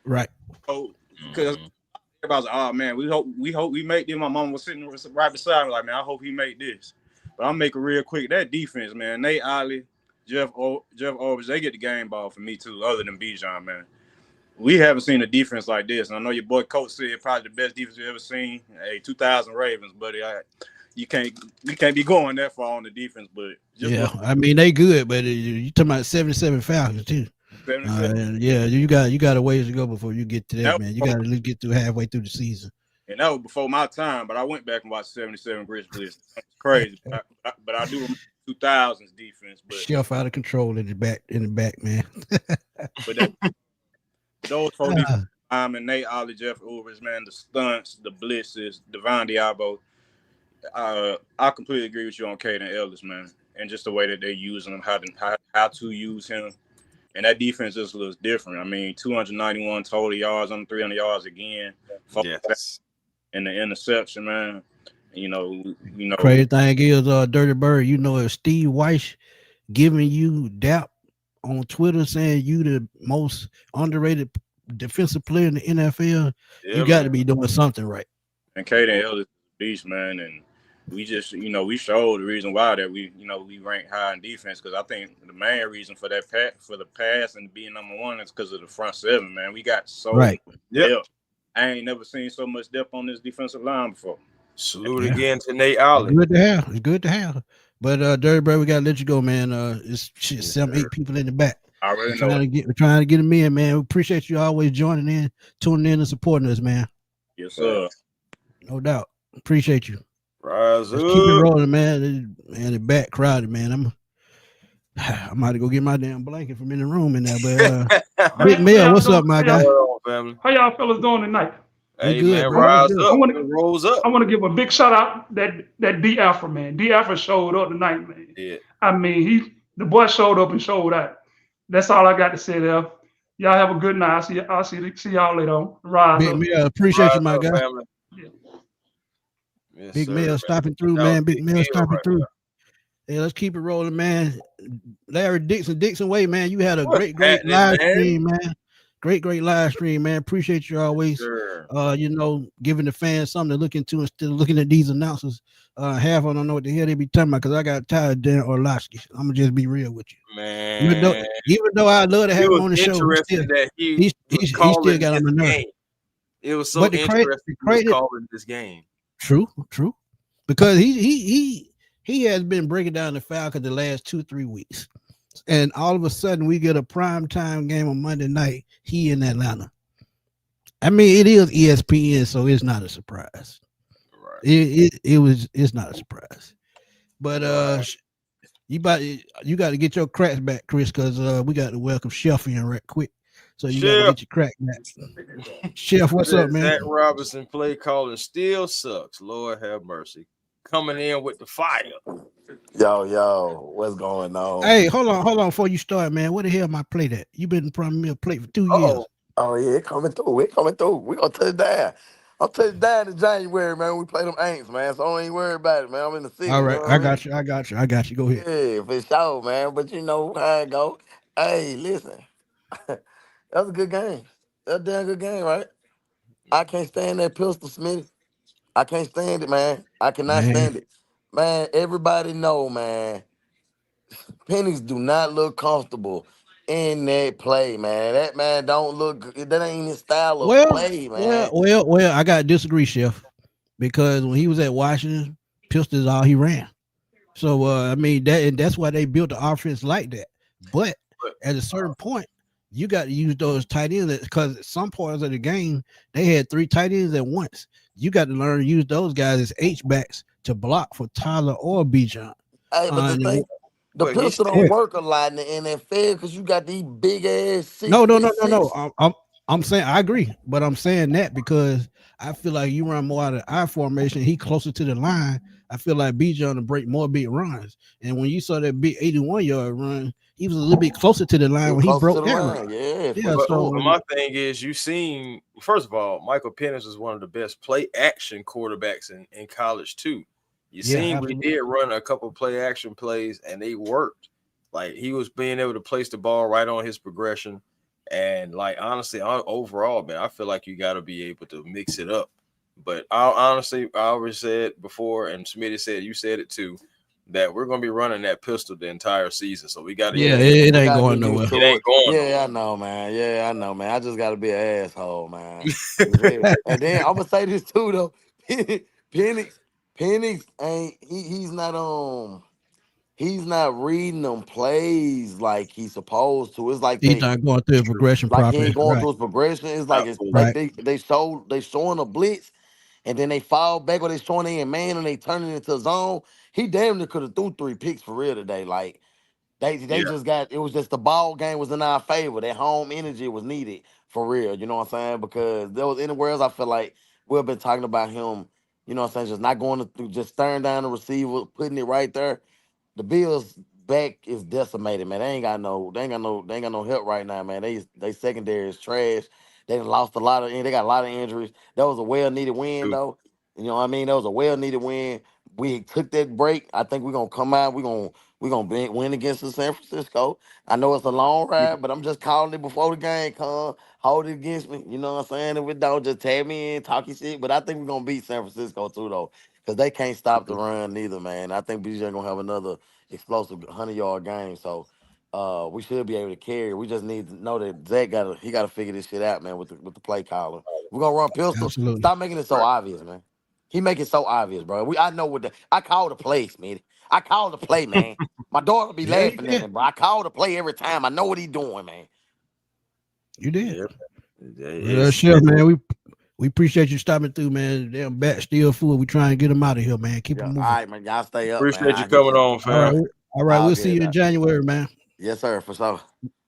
Right. So because everybody was like, oh man, we hope we make this. My mom was sitting right beside me, like, man, I hope he made this. But I'll make it real quick. That defense, man, Nate Ollie, Jeff Overs, they get the game ball for me too, other than Bijan, man. We haven't seen a defense like this. And I know your boy Coach said probably the best defense you've ever seen. Hey, 2000 Ravens, buddy. You can't be going that far on the defense, but I mean they good, but you talking about 77 Falcons too. 77. Yeah, you got a ways to go before you get to that, man. You got to at least get through halfway through the season. And that was before my time, but I went back and watched 77 Grizzlies. It's crazy, but I do remember 2000s defense. But shelf out of control in the back, man. But those four defense, and Nate Ollie, Jeff Overs, man, the stunts, the blitzes, Devon Diabo. I completely agree with you on Caden Ellis, man, and just the way that they're using him, how to use him, and that defense just looks different. I mean, 291 total yards, under 300 yards again, and the interception, man. You know. Crazy thing is, Dirty Bird, you know, if Steve Weiss giving you dap on Twitter saying you the most underrated defensive player in the NFL, you got to be doing something right. And Caden Ellis is a beast, man, and we just, we showed the reason why that we rank high in defense, because I think the main reason for that for the pass and being number one is because of the front seven, man. We got so much depth. I ain't never seen so much depth on this defensive line before. Salute again to Nate Ollie. It's good to have. But Dirty Bird, we gotta let you go, man. It's 7-8 people in the back. I already know. We're trying to get them in, man. We appreciate you always joining in, tuning in, and supporting us, man. Yes, sir. No doubt. Appreciate you. Rise up. Keep it rolling, man. And the back crowded, man. I'm about to go get my damn blanket from in the room in there. But Big Mel, what's up, my guy? How y'all fellas doing tonight? Hey, good, man, rise up. Rolls up. I want to give a big shout out that D Alpha, man. D Alpha showed up tonight, man. Yeah. I mean, the boy showed up and showed out. That's all I got to say there. Y'all have a good night. I'll see y'all later on. Rise Big up. Mel, appreciate you, my guy. Yeah. Yes, Big sir, Mel stopping through, man. Big Mel stopping through. Hey, let's keep it rolling, man. Larry Dixon Way, man. You had a great live stream, man. Great live stream, man. Appreciate you always, giving the fans something to look into instead of looking at these announcers. Half of them don't know what the hell they be talking about because I got tired of Dan Orlovsky. I'm gonna just be real with you, man. Even though I love to have him on the show, he still got on the nerve. It was so interesting calling this game. True, because he has been breaking down the Falcons the last 2-3 weeks. And all of a sudden, we get a prime time game on Monday night. He in Atlanta. I mean, it is ESPN, so it's not a surprise. Right? It's not a surprise. But You got to get your cracks back, Chris, because we got to welcome Chef in right quick. So you got to Chef, get your crack back. Chef, what's up, man? Zach Robinson play calling still sucks. Lord have mercy. Coming in with the fire. Yo, what's going on? Hey, hold on before you start, man. Where the hell my plate at? You been promising me a plate for 2 years. Oh, Oh yeah, it coming through. We coming through. We gonna touch down. I'm touching down in January, man. We play them Aints, man. So I ain't worried about it, man. I'm in the city. All You right, know what I I mean? got you. Go ahead. Yeah, for sure, man. But you know how it go. Hey, listen, that was a good game. That's a damn good game, right? I can't stand that pistol, Smitty. I can't stand it, man. I cannot Man, stand it, man. Everybody know, man. Pennies do not look comfortable in that play, man. That man don't look. That ain't his style of well, play, man. I got to disagree, Chef, because when he was at Washington, pistol is all he ran. So I mean that's why they built the offense like that. But but at a certain point, you got to use those tight ends because some parts of the game they had 3 tight ends at once. You got to learn to use those guys as H backs to block for Tyler or Bijan. Hey, but the thing, the but he pistol still don't work a lot in the NFL because you got these big ass No, 6'6". I'm saying I agree, but I'm saying that because I feel like you run more out of I formation. He closer to the line. I feel like Bijan to break more big runs. And when you saw that big 81-yard run, he was a little bit closer to the line It when he close to broke the that run. line, yeah, for Yeah, but so sure. my thing is you seen first of all, Michael Penix was one of the best play action quarterbacks in college too. You yeah, seen we absolutely. did run a couple play action plays and they worked. Like he was being able to place the ball right on his progression. And like honestly, overall, man, I feel like you got to be able to mix it up. But I always said before, and Smitty said you said it too, that we're gonna be running that pistol the entire season. So we got to Yeah, get Yeah, used. it we ain't gotta going get used nowhere. It to ain't it. going Yeah, I know, man. Yeah, I know, man. I just gotta be an asshole, man. You nowhere. feel me? And then I'm gonna say this too, though. Penix, Penix ain't he's not reading them plays like he's supposed to. It's like He's not going through the progression like he properly. ain't going Right, through his progression. It's like it's Absolutely. like right. they showing a blitz and then they fall back or they showing they in man and they turn it into a zone. He damn near could have threw 3 picks for real today. Like they Yeah. just got it was just the ball game was in our favor. That home energy was needed for real. You know what I'm saying? Because there was anywhere else I feel like we've been talking about him. You know what I'm saying? Just not going to just staring down the receiver, putting it right there. The Bills back is decimated, man. They ain't got no help right now, man. They secondary is trash. They done lost a lot of they got a lot of injuries. That was a well needed win Dude, though. You know what I mean? That was a well needed win. We took that break. I think we're gonna come out. We're gonna win against the San Francisco. I know it's a long ride, but I'm just calling it before the game come. Hold it against me. You know what I'm saying? If it don't, just tag me in, talking shit. But I think we're gonna beat San Francisco too though. Because they can't stop the run neither, man. I think BJ gonna have another explosive 100-yard game. So we should be able to carry. We just need to know that Zach gotta figure this shit out, man, with the play caller. We're gonna run pistol. Absolutely. Stop making it so right. obvious, man. He make it so obvious, bro. I know I call the plays, man. I call the play, man. My daughter be Yeah, you laughing at did. me, bro. I call the play every time. I know what he doing, man. You did. Yeah. Well, Chef, man, we appreciate you stopping through, man. Damn bat still full. We trying to get him out of here, man. Keep Yeah. him All moving. right, man. Y'all stay up, man. Appreciate you I'll hit coming you. on, All right. fam. All right. I'll We'll get see it you in out. January, man. Yes, sir, for sure.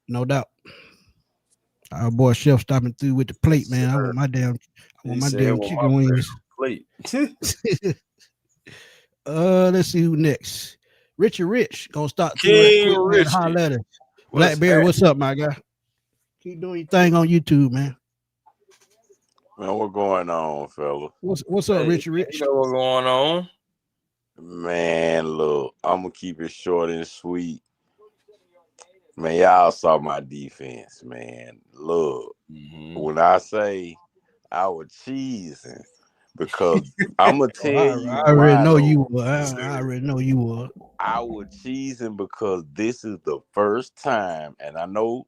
No doubt. Our boy Chef stopping through with the plate, Yes, man. I sir. want my damn He said, well, my chicken wings. plate. Let's see who next. Richard Rich gonna start through right King quick, man. Richie. Holler at us. What's Blackberry, happening? what's up, my guy? Keep doing your thing on YouTube, man. Man, what going on, fella? What's up, Hey, Richard you Rich? know what's going on? Man, look, I'm gonna keep it short and sweet. Man, y'all saw my defense, man. Look, Mm-hmm. when I say I was cheesing, because I'm gonna Oh, tell you I already why know you though. were. I already know you were. I was cheesing because this is the first time, and I know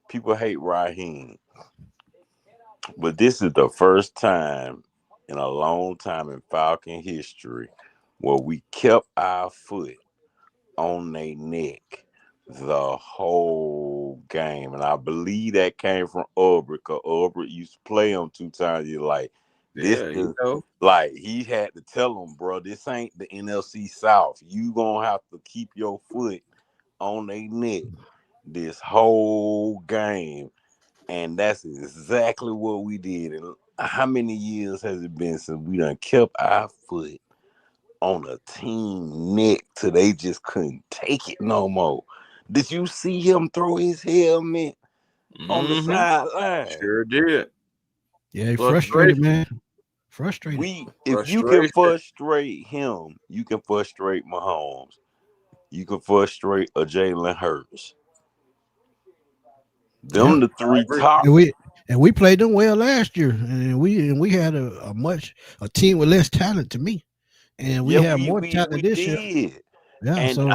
people hate Raheem, but this is the first time in a long time in Falcon history where we kept our foot on their neck the whole game. And I believe that came from Aubrey, because Aubrey used to play them 2 times. You're like, This Yeah, is like he had to tell them, bro, this ain't the NFC South. You gonna have to keep your foot on their neck this whole game. And that's exactly what we did. And how many years has it been since we done kept our foot on a team neck till they just couldn't take it no more? Did you see him throw his helmet on the sideline? Sure did. Yeah, he frustrated, man. Frustrated. If you can frustrate him, you can frustrate Mahomes. You can frustrate a Jalen Hurts. Them the three top. And we played them well last year, and we had a team with less talent to me, and we have more talent this year. Yeah, and so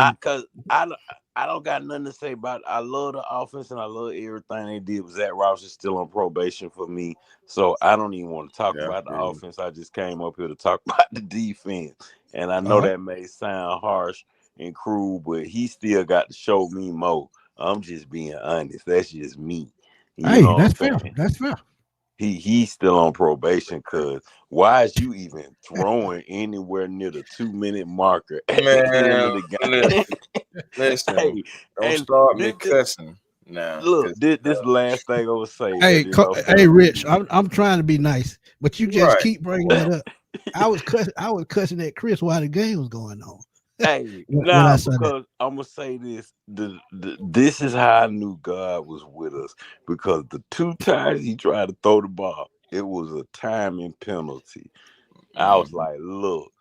I don't got nothing to say about it. I love the offense and I love everything they did. Zach Ross is still on probation for me, so I don't even want to talk about the offense. I just came up here to talk about the defense, and I know that may sound harsh and cruel, but he still got to show me more. I'm just being honest. That's just me. Hey, that's fair. That's fair. He's still on probation because why is you even throwing anywhere near the 2-minute marker at the end of the game? Listen, don't start me cussing now. Look, this last thing I would say. Hey, Rich, I'm trying to be nice, but you just keep bringing that up. I was cussing at Chris while the game was going on. Hey, because I'm gonna say this. This is how I knew God was with us, because the 2 times he tried to throw the ball, it was a timing penalty. I was like, look,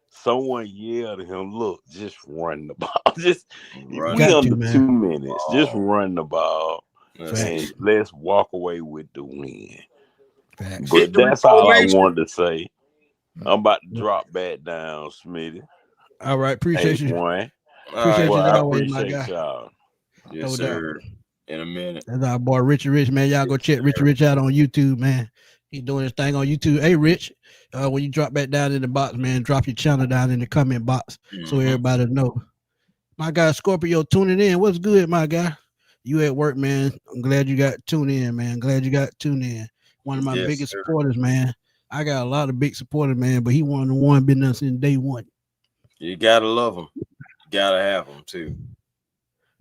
someone yelled at him, look, just run the ball. Just we under 2 minutes. Just run the ball and let's walk away with the win. But that's all I wanted to say. I'm about to drop back down, Smitty. All right, appreciate you. Appreciate you always, my guy. Y'all. Yes, sir. In a minute. That's our boy Richie Rich, man. Y'all go check Richie Rich out on YouTube, man. He's doing his thing on YouTube. Hey, Rich, when you drop back down in the box, man, drop your channel down in the comment box so everybody know. My guy Scorpio tuning in. What's good, my guy? You at work, man. I'm glad you got tuned in, man. Glad you got tuned in. One of my biggest supporters, man. I got a lot of big supporters, man, but he one of the one been there since day one. You gotta love them. You gotta have them too.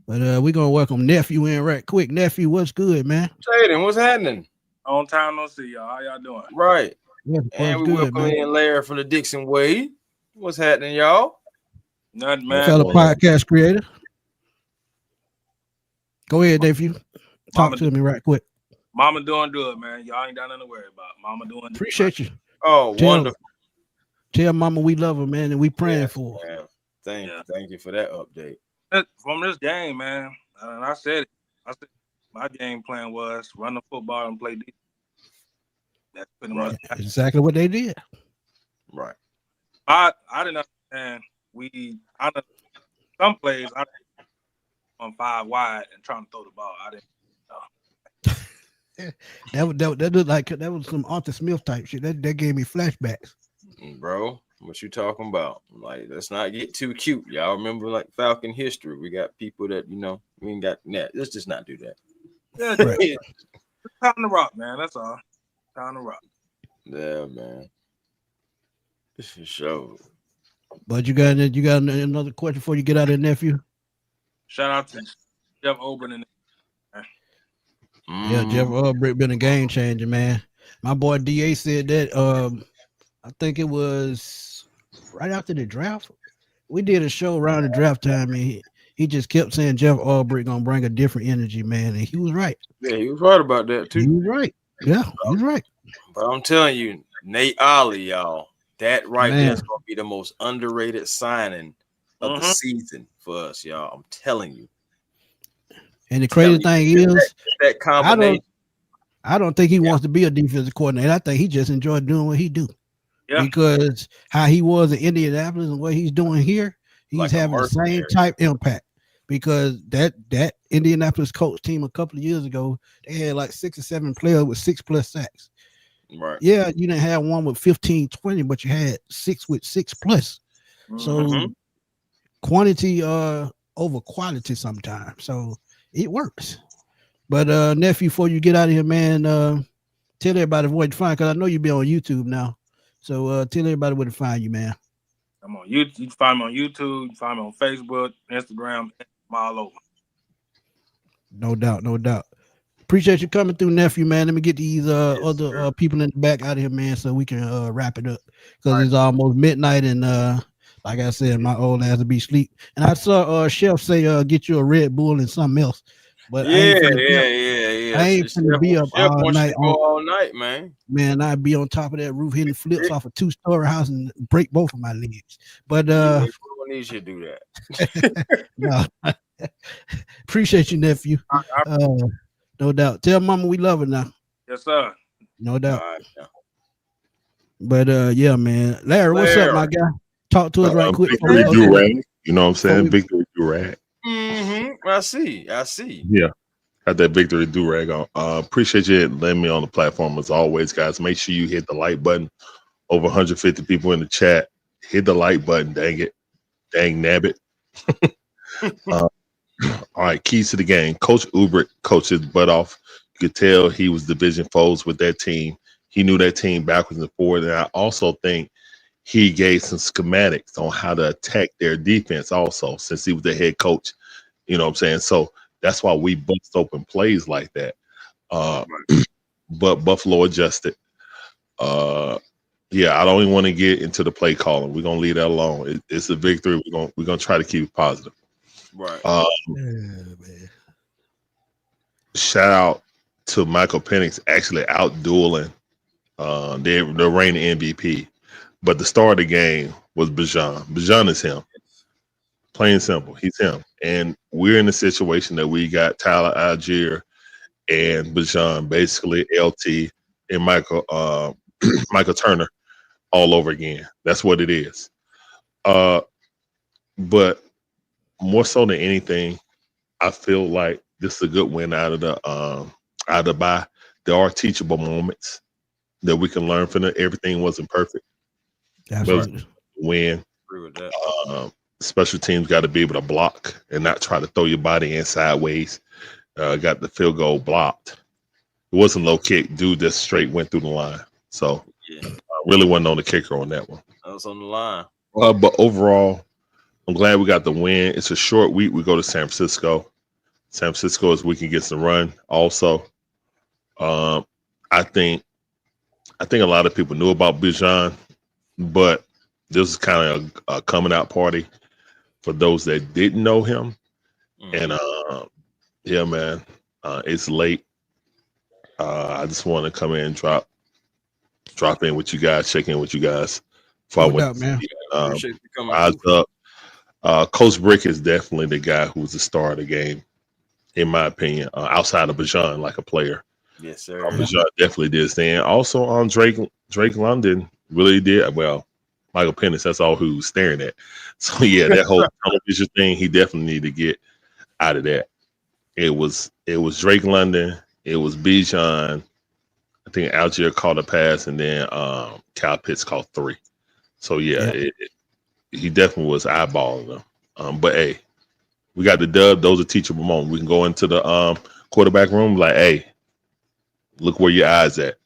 But we're gonna welcome Nephew in right quick. Nephew, what's good, man? Jaden, what's happening? On time, no see y'all. How y'all doing? Right. Yeah, and we welcome in Larry from the Dixon Way. What's happening, y'all? Nothing, man. Fellow podcast creator. Go ahead, Nephew. Talk to me right quick. Mama doing good, man. Y'all ain't got nothing to worry about. Mama doing good. Appreciate you. Oh, wonderful. Tell Mama we love her, man, and we praying for her. Thank you for that update. From this game, man, and I said my game plan was run the football and play defense. That's pretty much exactly what they did. Right. I didn't understand. Some plays I on 5 wide and trying to throw the ball. I didn't. That looked like that was some Arthur Smith type shit. That gave me flashbacks. Bro, what you talking about? Like, let's not get too cute. Y'all remember like Falcon history? We got people that we ain't got. Let's just not do that. Yeah, right. Time to rock, man. That's all. Time to rock. Yeah, man. This is show. But you got another question before you get out of there, Nephew? Shout out to Jeff Oberlin. Yeah, Jeff Ulbrich been a game changer, man. My boy DA said that. I think it was right after the draft. We did a show around the draft time, and he just kept saying Jeff Ulbrich gonna bring a different energy, man, and he was right. Yeah, he was right about that too. He was right. Yeah, he was right. But I'm telling you, Nate Ollie, y'all, that right there is gonna be the most underrated signing of the season for us, y'all. I'm telling you. And the crazy thing is, that combination. I don't think he wants to be a defensive coordinator. I think he just enjoyed doing what he do. Yeah. Because how he was in Indianapolis and what he's doing here, he's like having the same type impact. Because that Indianapolis coach team a couple of years ago, they had like 6 or 7 players with 6+ sacks. Right. Yeah, you didn't have one with 15, 20, but you had 6 with 6+. So quantity over quality sometimes. So it works. But nephew, before you get out of here, man, tell everybody where to find, because I know you be on YouTube now. So tell everybody where to find you, man. I'm on YouTube. You can find me on YouTube. You can find me on Facebook, Instagram, I'm all over. No doubt, no doubt. Appreciate you coming through, nephew, man. Let me get these other people in the back out of here, man, so we can wrap it up, because it's almost midnight, and like I said, my old ass to be asleep. And I saw Chef say get you a Red Bull and something else, but I ain't finna be up Chef all wants you night to go all night, man. Man, I'd be on top of that roof hitting flips off a 2-story house and break both of my legs. But we don't need you to do that. no. Appreciate you, nephew. No doubt. Tell mama we love her now. Yes, sir. No doubt. But yeah, man. Larry, what's up, my guy? Talk to us right quick. Victory do-rag. You know what I'm saying? Victory do-rag. I see. Yeah. Got that victory do-rag on. Appreciate you letting me on the platform as always, guys. Make sure you hit the like button. Over 150 people in the chat. Hit the like button, dang it. Dang nabbit. All right, keys to the game. Coach Ubrick coached his butt off. You could tell he was division foes with that team. He knew that team backwards and forward. And I also think he gave some schematics on how to attack their defense also, since he was the head coach. You know what I'm saying? So that's why we bust open plays like that. But Buffalo adjusted. Yeah, I don't even want to get into the play calling. We're gonna leave that alone. It's a victory. We're gonna try to keep it positive. Right. Shout out to Michael Penix actually out dueling the reigning MVP. But the star of the game was Bijan. Bijan is him. Plain and simple. He's him. And we're in a situation that we got Tyler Algier and Bijan, basically LT and Michael Turner all over again. That's what it is. But more so than anything, I feel like this is a good win out of the bye. There are teachable moments that we can learn from it. Everything wasn't perfect. Absolutely. Win. Agree with that. Special teams got to be able to block and not try to throw your body in sideways. Got the field goal blocked. It wasn't low kick. Dude just straight went through the line. So really wasn't on the kicker on that one. That was on the line. But overall, I'm glad we got the win. It's a short week. We go to San Francisco. San Francisco is week against the run. Also, I think a lot of people knew about Bijan, but this is kind of a coming out party for those that didn't know him. And yeah, man, it's late. I just want to come in and drop in with you guys, check in with you guys. No doubt, man. Appreciate you coming. Eyes up. Coach Brick is definitely the guy who's the star of the game, in my opinion, outside of Bijan, like a player. Yes, sir. Bijan definitely did stand. Also, on Drake London really did well. Michael Penix, that's all who was staring at. So yeah, that whole television thing, he definitely needed to get out of that. It was Drake London, it was Bijan. I think Algier caught a pass, and then Kyle Pitts caught 3. So yeah. He definitely was eyeballing them. But hey, we got the dub. Those are teachable moments. We can go into the quarterback room like, hey, look where your eyes at.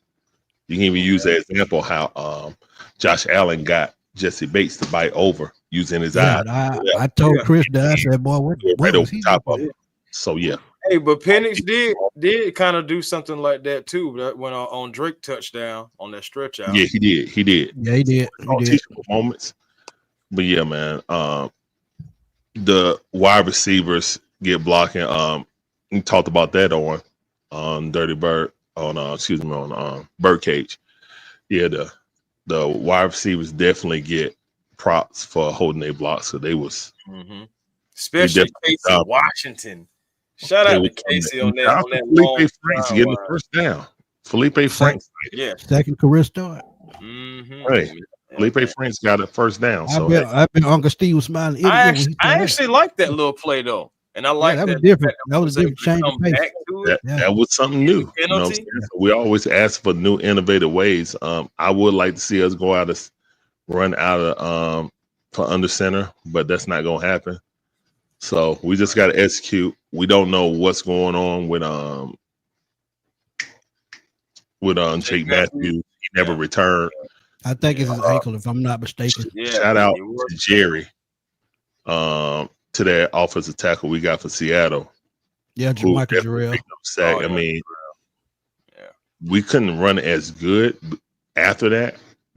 You can even use that example how Josh Allen got Jesse Bates to bite over using his eyes. I told Chris that. I said, boy, what right over top of it. So yeah. Hey, but Penix did kind of do something like that too. That went on Drake touchdown on that stretch out. Yeah, he did. Yeah, he did. Teachable moments. But yeah, man, the wide receivers get blocking. We talked about that on Dirty Bird on Birdcage. Yeah, the wide receivers definitely get props for holding their blocks. So they was especially Casey Washington. Shout out to Casey on that Felipe Franks getting the first down. Felipe Franks, second career start. Hey. Felipe Franks got a first down. I bet Uncle Steve was smiling. I actually like that little play though, and I like that. Was different. That was a different change of pace. That was something new. You know what I'm saying? So we always ask for new, innovative ways. I would like to see us go out of run out of for under center, but that's not gonna happen. So we just got to execute. We don't know what's going on with Jake Matthews. He never returned. I think it's his ankle, if I'm not mistaken. Shout out to Jerry, to that offensive tackle we got for Seattle. Yeah, Michael Jarrell. I mean, we couldn't run as good after that,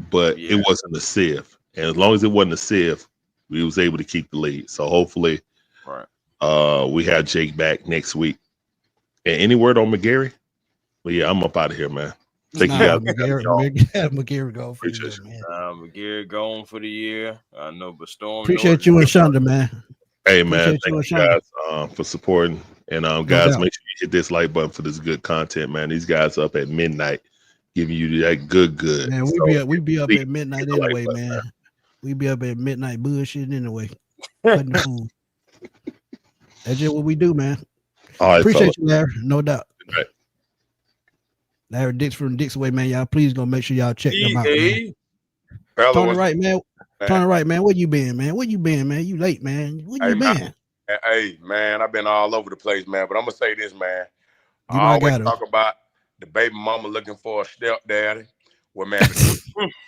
but it wasn't a sieve. And as long as it wasn't a sieve, we was able to keep the lead. So hopefully, we have Jake back next week. And any word on McGarry? Well, yeah, I'm up out of here, man. Thank you guys. McGarry go for the year, man. McGarry gone for the year. I know, but Storm. Appreciate you and Shonda, man. Hey, man. Thank you guys for supporting. And guys, make sure you hit this like button for this good content, man. These guys up at midnight giving you that good. Man, we be up at midnight anyway, man. We be up at midnight bullshit anyway. Cutting the food. That's just what we do, man. All right, appreciate you, Larry. No doubt. Right. Larry Dix from Dixway, man. Y'all please go make sure y'all check them out, man. Tony Wright, man. Tony Wright, man. Where you been, man? Where you been, man? You late, man. Where you been? Hey, man, I've been all over the place, man. But I'm gonna say this, man. I always talk about the baby mama looking for a stepdaddy. Well, man,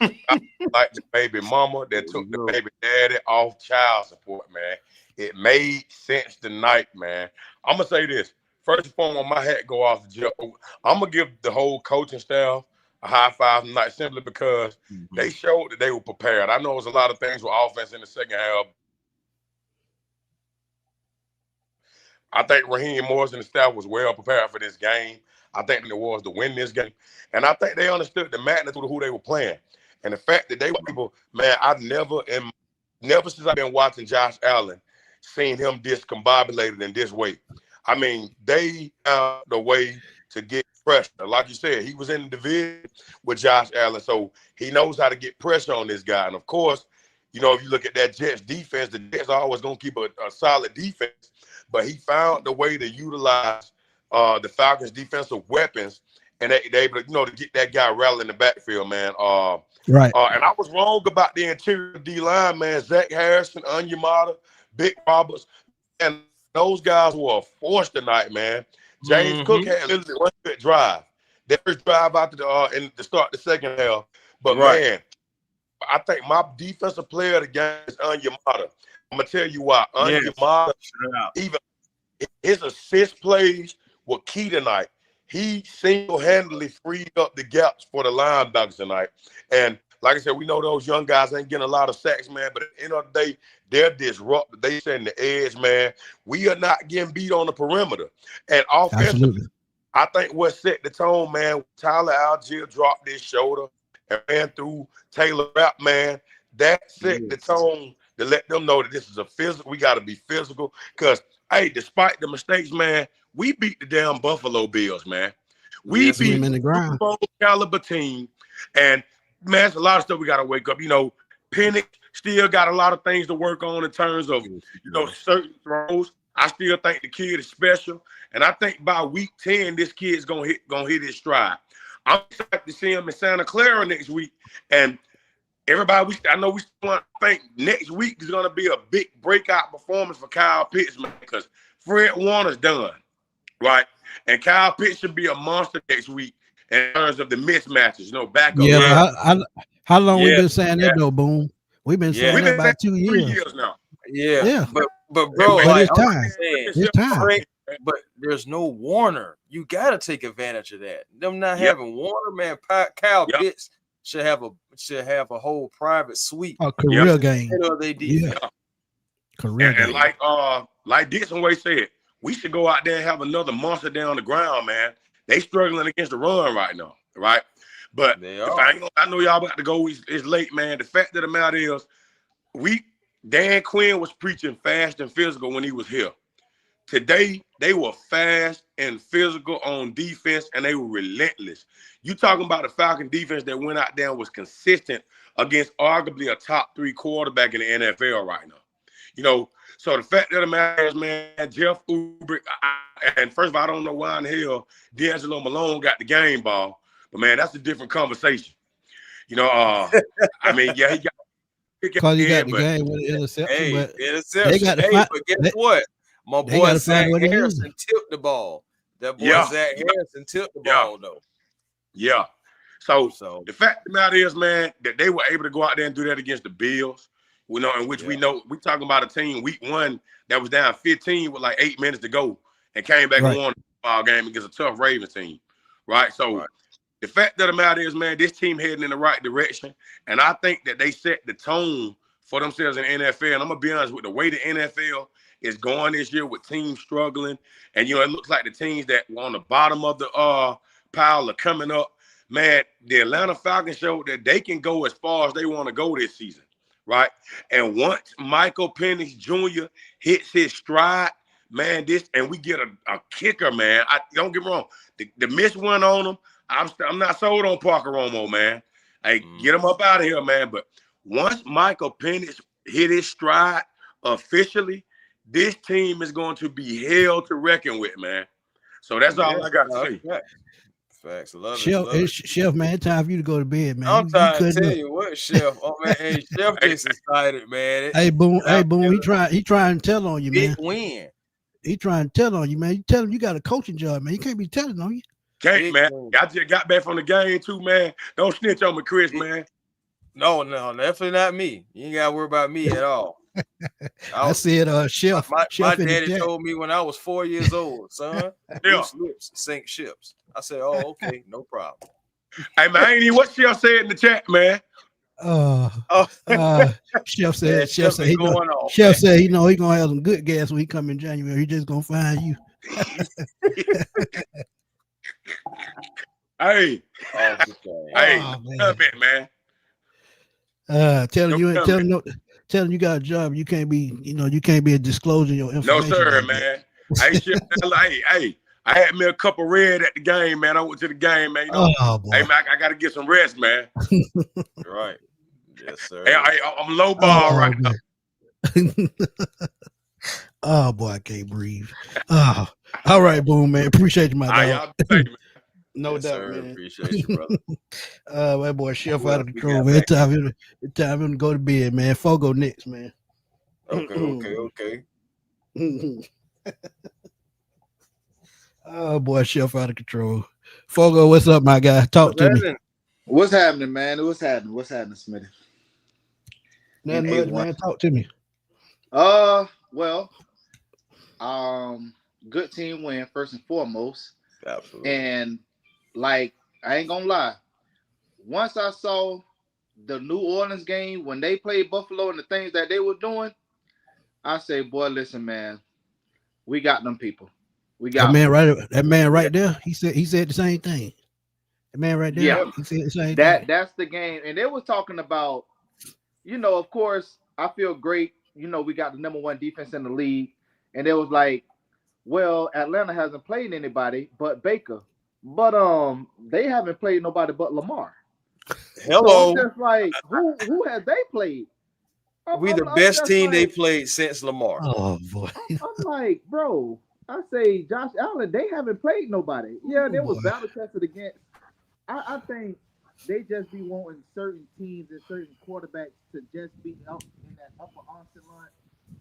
like the baby mama that took the baby daddy off child support, man. It made sense tonight, man. I'm gonna say this. First and foremost, my hat go off to Jeff. I'm gonna give the whole coaching staff a high five tonight simply because they showed that they were prepared. I know it was a lot of things with offense in the second half. I think Raheem Morris and the staff was well prepared for this game. I think it was to win this game. And I think they understood the magnitude of who they were playing. And the fact that they were people, man, I've never since I've been watching Josh Allen, seen him discombobulated in this way. I mean, they found the way to get pressure. Like you said, he was in the division with Josh Allen, so he knows how to get pressure on this guy. And, of course, you know, if you look at that Jets defense, the Jets are always going to keep a solid defense. But he found the way to utilize the Falcons' defensive weapons, and they able to, you know, to get that guy rattling in the backfield, man. Right. And I was wrong about the interior D-line, man. Zach Harrison, Onyemata, Big Roberts, and those guys were a force tonight, man. James Cook had literally one good drive. Their first drive out to start the second half. But, man, I think my defensive player of the game is Onyemata. I'm gonna tell you why. Onyemata, even his assist plays were key tonight. He single-handedly freed up the gaps for the linebackers tonight. And like I said, we know those young guys ain't getting a lot of sacks, man. But at the end of the day, they're disruptive. They setting the edge, man. We are not getting beat on the perimeter. And offensively, I think what set the tone, man, Tyler Algier dropped his shoulder and ran through Taylor Rapp, man. That set the tone to let them know that this is a physical. We got to be physical because, hey, despite the mistakes, man, we beat the damn Buffalo Bills, man. We beat in the ground. Super Bowl caliber team, and man, it's a lot of stuff we got to wake up. You know, Penix still got a lot of things to work on in terms of, you know, certain throws. I still think the kid is special, and I think by week 10, this kid's gonna hit his stride. I'm excited to see him in Santa Clara next week, and everybody, I know we still think next week is going to be a big breakout performance for Kyle Pitts, man, because Fred Warner's done, right? And Kyle Pitts should be a monster next week in terms of the mismatches, you know, back up. Yeah, how long we been saying that, though, Boom? We've been saying that about 2 years. 3 years now. Yeah. But bro, like, it's time. But there's no Warner. You got to take advantage of that. Them not having Warner, man. Kyle Pitts should have a whole private suite. A career game. They did. Career game. And like Dixon Way said, we should go out there and have another monster down the ground, man. They struggling against the run right now, right? But I know y'all about to go. It's late, man. The fact of the matter is, Dan Quinn was preaching fast and physical when he was here. Today, they were fast and physical on defense, and they were relentless. You talking about a Falcon defense that went out there and was consistent against arguably a top 3 quarterback in the NFL right now. You know, so the fact of the matter is, man, Jeff Ulbrich, and first of all, I don't know why in the hell D'Angelo Malone got the game ball, but, man, that's a different conversation. You know, I mean, yeah, he got because he got the game with the interception. But guess what? My boy Zach Harrison tipped the ball. That boy Zach Harrison tipped the ball, though. Yeah. So So the fact of the matter is, man, that they were able to go out there and do that against the Bills, you know, in which we know we talking about a team week 1 that was down 15 with like 8 minutes to go and came back and won the ball game against a tough Ravens team, right? So the fact of the matter is, man, this team heading in the right direction, and I think that they set the tone for themselves in the NFL. And I'm gonna be honest with the way the NFL is going this year with teams struggling, and you know it looks like the teams that were on the bottom of the pile are coming up. Man, the Atlanta Falcons showed that they can go as far as they want to go this season, right? And once Michael Penix Jr. hits his stride, man, and we get a kicker, man. Don't get me wrong, the missed one on him. I'm not sold on Parker Romo, man. Hey, get him up out of here, man. But once Michael Penix hit his stride officially, this team is going to be hell to reckon with, man. So that's all I got to say. Facts. Love Chef, it. Chef, man, it's time for you to go to bed, man. I'm trying to tell you what, Chef. Oh man, hey, Chef just excited, man. Hey, Boom, he trying to tell on you, man. Big win. He trying to tell on you, man. You tell him you got a coaching job, man. You can't be telling on you. Can't, man. I just got back from the game too, man. Don't snitch on me, Chris, man. No, definitely not me. You ain't gotta worry about me at all. I said, Chef. My Chef daddy told me when I was 4 years old, son, loose lips sink ships. I said, oh, okay, no problem. Hey, man, I ain't even what Chef said in the chat, man. Chef said, yeah, Chef said, he know he gonna have some good gas when he come in January. He just gonna find you. Hey, man. Telling you got a job, you can't be disclosing your information. No, sir, man. Hey, I had me a cup of red at the game, man. I went to the game, man. You know, hey, man, I got to get some rest, man. Right. Yes, sir. Hey, I'm low ball right now. Oh boy, I can't breathe. All right, Boom, man. Appreciate you, my dog. No doubt, sir. Man. Appreciate you, brother. My boy, Chef out of control, man. It's time for him to go to bed, man. Fogo next, man. Okay. Oh boy, Chef out of control. Fogo, what's up, my guy? Talk to me. What's happening, man? What's happening, Smitty? Nothing much, man. Talk to me. Well, good team win first and foremost. Absolutely. And like, I ain't gonna lie. Once I saw the New Orleans game when they played Buffalo and the things that they were doing, I say, boy, listen, man, we got them people. We got that man right there. He said the same thing. The man right there. Yeah, he said the same thing. Thing. That's the game. And they was talking about, of course, I feel great. We got the #1 defense in the league. And it was like, well, Atlanta hasn't played anybody but Baker. But they haven't played nobody but Lamar. Hello. So just like, who have they played? We the best team they played since Lamar. Oh boy. I'm like, bro, I say Josh Allen, they haven't played nobody. Yeah, they was battle tested against. I think they just be wanting certain teams and certain quarterbacks to just be up in that upper echelon.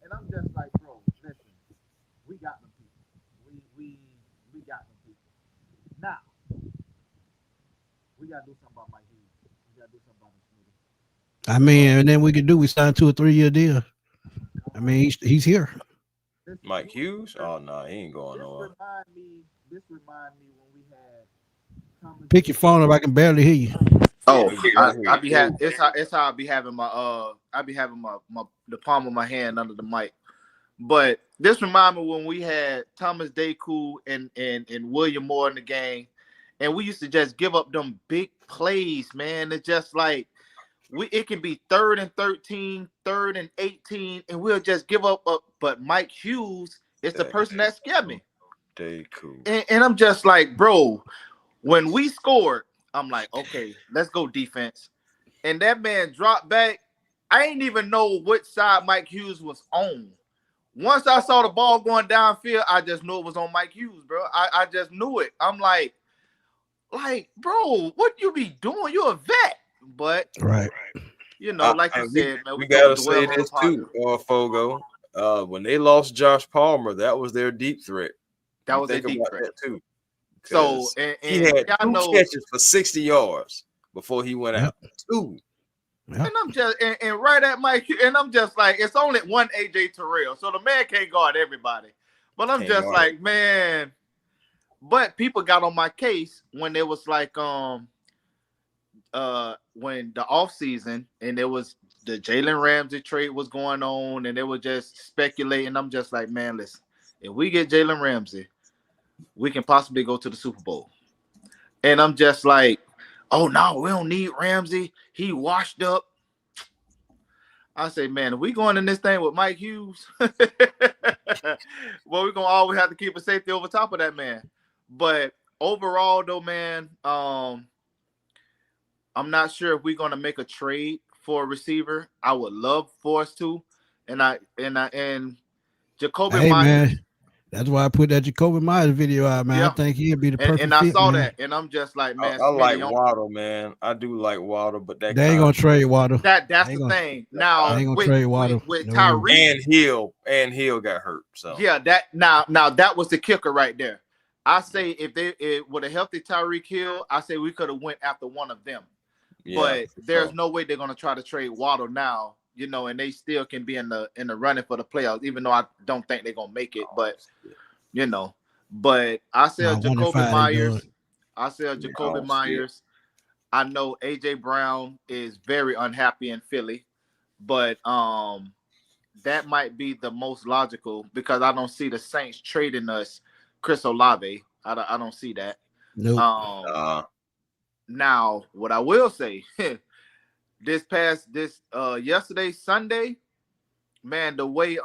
And I'm just like, bro, listen, we got them people. We got them people. Now, we gotta do something about Mike Hughes. We gotta do something about him. I mean, and then we sign 2 or 3 year deal. I mean, he's here. Mike Hughes? Oh no, he ain't going nowhere. This remind me when we had Pick your phone up. I can barely hear you. Oh, I be having it's how I be having my the palm of my hand under the mic. But this remind me when we had Thomas Daku and William Moore in the game, and we used to just give up them big plays, man. It's just like it can be 3rd and 13, 3rd and 18, and we'll just give up. But Mike Hughes is the person that scared me. And I'm just like, bro, when we scored, I'm like, okay, let's go defense. And that man dropped back. I ain't even know which side Mike Hughes was on. Once I saw the ball going downfield, I just knew it was on Mike Hughes, bro. I just knew it. I'm like, bro, what you be doing? You're a vet. But right, like you said, man, we gotta say this too, Fogo. When they lost Josh Palmer, that was their deep threat. That was their deep threat too. So he had y'all 2 know, catches for 60 yards before he went out. 2. and I'm just and right at Mike, and I'm just like, it's only one AJ Terrell, so the man can't guard everybody. But I'm just like, man. But people got on my case when it was like when the off season and it was the Jalen Ramsey trade was going on and they were just speculating. I'm just like, man, listen, if we get Jalen Ramsey, we can possibly go to the Super Bowl. And I'm just like, oh no, we don't need Ramsey. He washed up. I say, man, if we going in this thing with Mike Hughes, well, we're gonna always have to keep a safety over top of that man. But overall, though, man, I'm not sure if we're gonna make a trade for a receiver. I would love for us to, and Jacoby Myers. Man, that's why I put that Jacoby Myers video out, man. Yeah. I think he'll be the perfect and I fit, saw man. that, and I'm just like, man, I like Waddle, man. I do like Waddle, but that they ain't gonna trade Waddle. That's the thing. Now they ain't gonna trade Waddle with Tyreek and Hill got hurt. So yeah, that now that was the kicker right there. I say if with a healthy Tyreek Hill, I say we could have went after one of them. Yeah, but there's no way they're gonna try to trade Waddle now, you know, and they still can be in the running for the playoffs, even though I don't think they're gonna make it. But you know, but I said Jacoby Myers. I said Jacoby Myers. I know AJ Brown is very unhappy in Philly, but that might be the most logical because I don't see the Saints trading us Chris Olave. I don't see that. Nope. Now, what I will say, yesterday, Sunday, man, the way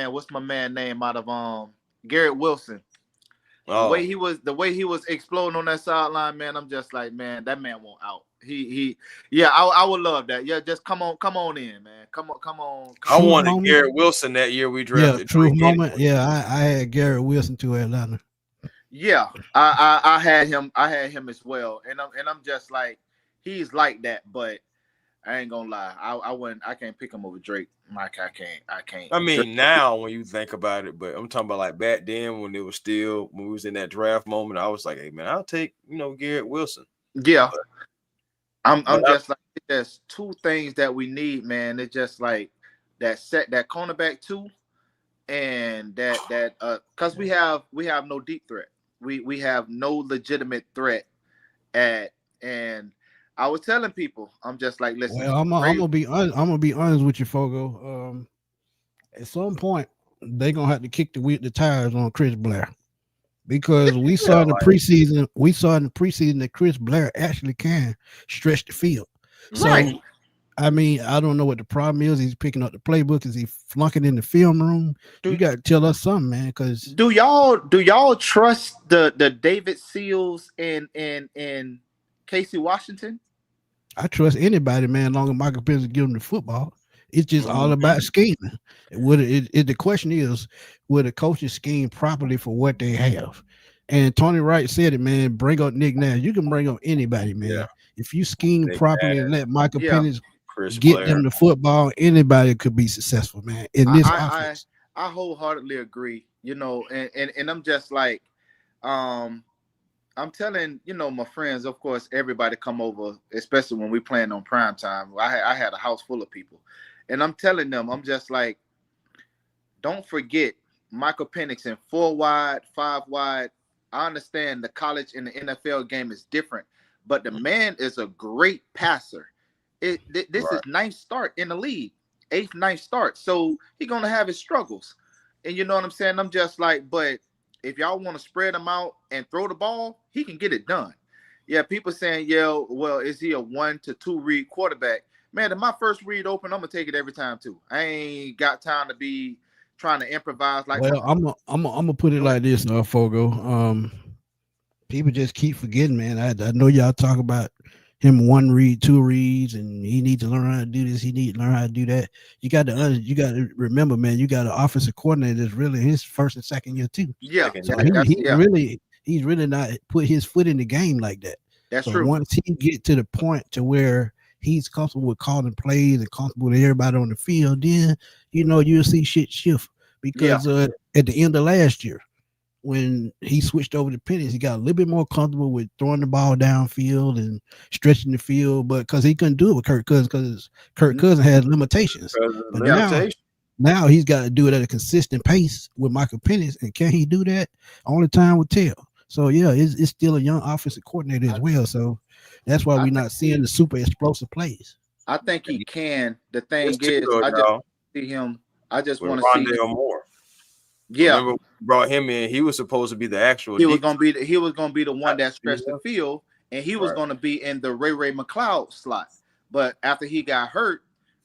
what's my man name out of Garrett Wilson. The way he was exploding on that sideline, man, I'm just like, man, that man won't out. I would love that. Yeah, just come on in, man. Come on. I wanted Garrett Wilson that year we drafted. Yeah, true moment. Yeah, I had Garrett Wilson to Atlanta. Yeah, I had him. I had him as well, and I'm just like, he's like that. But I ain't gonna lie, I can't pick him over Drake. Mike, I can't. I mean, now when you think about it, but I'm talking about like back then when we was in that draft moment, I was like, hey man, I'll take Garrett Wilson. Yeah, I'm just like, there's 2 things that we need, man. It's just like that cornerback 2, and that because we have no deep threat. We have no legitimate threat and I was telling people, I'm just like, listen. Well, I'm gonna be honest with you, Fogo. At some point, they're gonna have to kick the tires on Chris Blair because we saw in the preseason. We saw in the preseason that Chris Blair actually can stretch the field. Right. So, I mean, I don't know what the problem is. He's picking up the playbook. Is he flunking in the film room? You got to tell us something, man. Because do y'all trust the David Seals and Casey Washington? I trust anybody, man. As long as Michael Penix give them the football, it's just all about scheming. The question is, will the coaches scheme properly for what they have? And Tony Wright said it, man. Bring up Nick Nash. You can bring up anybody, man. Yeah. If you scheme Nick properly Nash. And let Michael Penix Chris get Blair. them the football, anybody could be successful, man. In this offense, I wholeheartedly agree. And I'm just like, I'm telling my friends, of course, everybody come over, especially when we playing on prime time. I had a house full of people, and I'm telling them, I'm just like, don't forget Michael Penix in 4 wide, 5 wide. I understand the college and the NFL game is different, but the man is a great passer. This is 9th start in the league, 8th, 9th start. So he's gonna have his struggles, and you know what I'm saying. I'm just like, but if y'all want to spread him out and throw the ball, he can get it done. Yeah, people saying, yeah, well, is he a 1 to 2 read quarterback? Man, if my first read open, I'm gonna take it every time too. I ain't got time to be trying to improvise like. Well, I'm gonna put it like this, Fogo. People just keep forgetting, man. I know y'all talk about him 1 read, 2 reads, and he needs to learn how to do this. He needs to learn how to do that. You got to remember, man. You got an offensive coordinator that's really his first and second year too. Yeah, so he's really not put his foot in the game like that. That's true. Once he get to the point to where he's comfortable with calling plays and comfortable with everybody on the field, then you'll see shit shift because at the end of last year, when he switched over to Penix, he got a little bit more comfortable with throwing the ball downfield and stretching the field, but because he couldn't do it with Kirk Cousins, because Kirk Cousins had limitations. But now he's got to do it at a consistent pace with Michael Penix, and can he do that? Only time will tell. So yeah, it's still a young offensive coordinator as well. So that's why we're not seeing the super explosive plays. I think he can. The thing is, I just see him. I just want to see him more. Yeah, remember we brought him in. He was supposed to be the actual. He was gonna be the one that stretched the field, and he was gonna be in the Ray McCloud slot. But after he got hurt,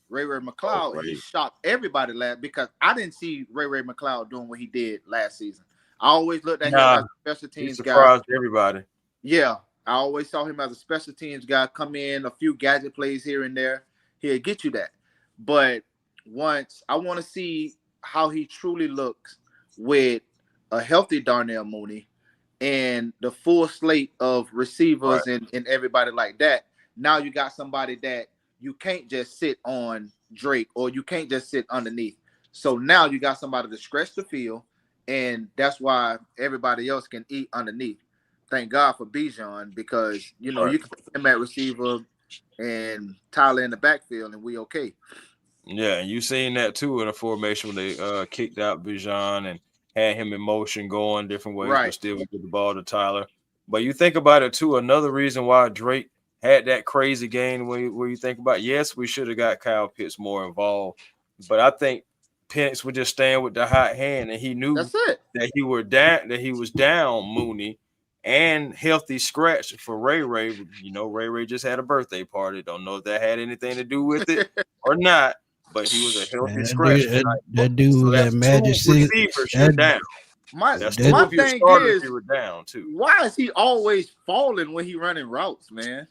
Ray McCloud he shocked everybody because I didn't see Ray McCloud doing what he did last season. I always looked at him as a special teams guy. Surprised everybody. Yeah, I always saw him as a special teams guy. Come in a few gadget plays here and there, he'll get you that. But once I want to see how he truly looks with a healthy Darnell Mooney and the full slate of receivers and everybody like that. Now you got somebody that you can't just sit on Drake or you can't just sit underneath. So now you got somebody to stretch the field, and that's why everybody else can eat underneath. Thank God for Bijan, because you know you can put him at receiver and Tyler in the backfield, and we okay. Yeah, and you seen that too in a formation when they kicked out Bijan and had him in motion going different ways, but still get the ball to Tyler. But you think about it too, another reason why Drake had that crazy game where you think about, yes, we should have got Kyle Pitts more involved, but I think Penix was just staying with the hot hand, and he knew that he was down Mooney and healthy scratch for Ray. You know, Ray just had a birthday party. Don't know if that had anything to do with it or not, but he was a healthy scratch. That dude, so that magic receivers you're down. My thing is, you were down too. Why is he always falling when he running routes, man?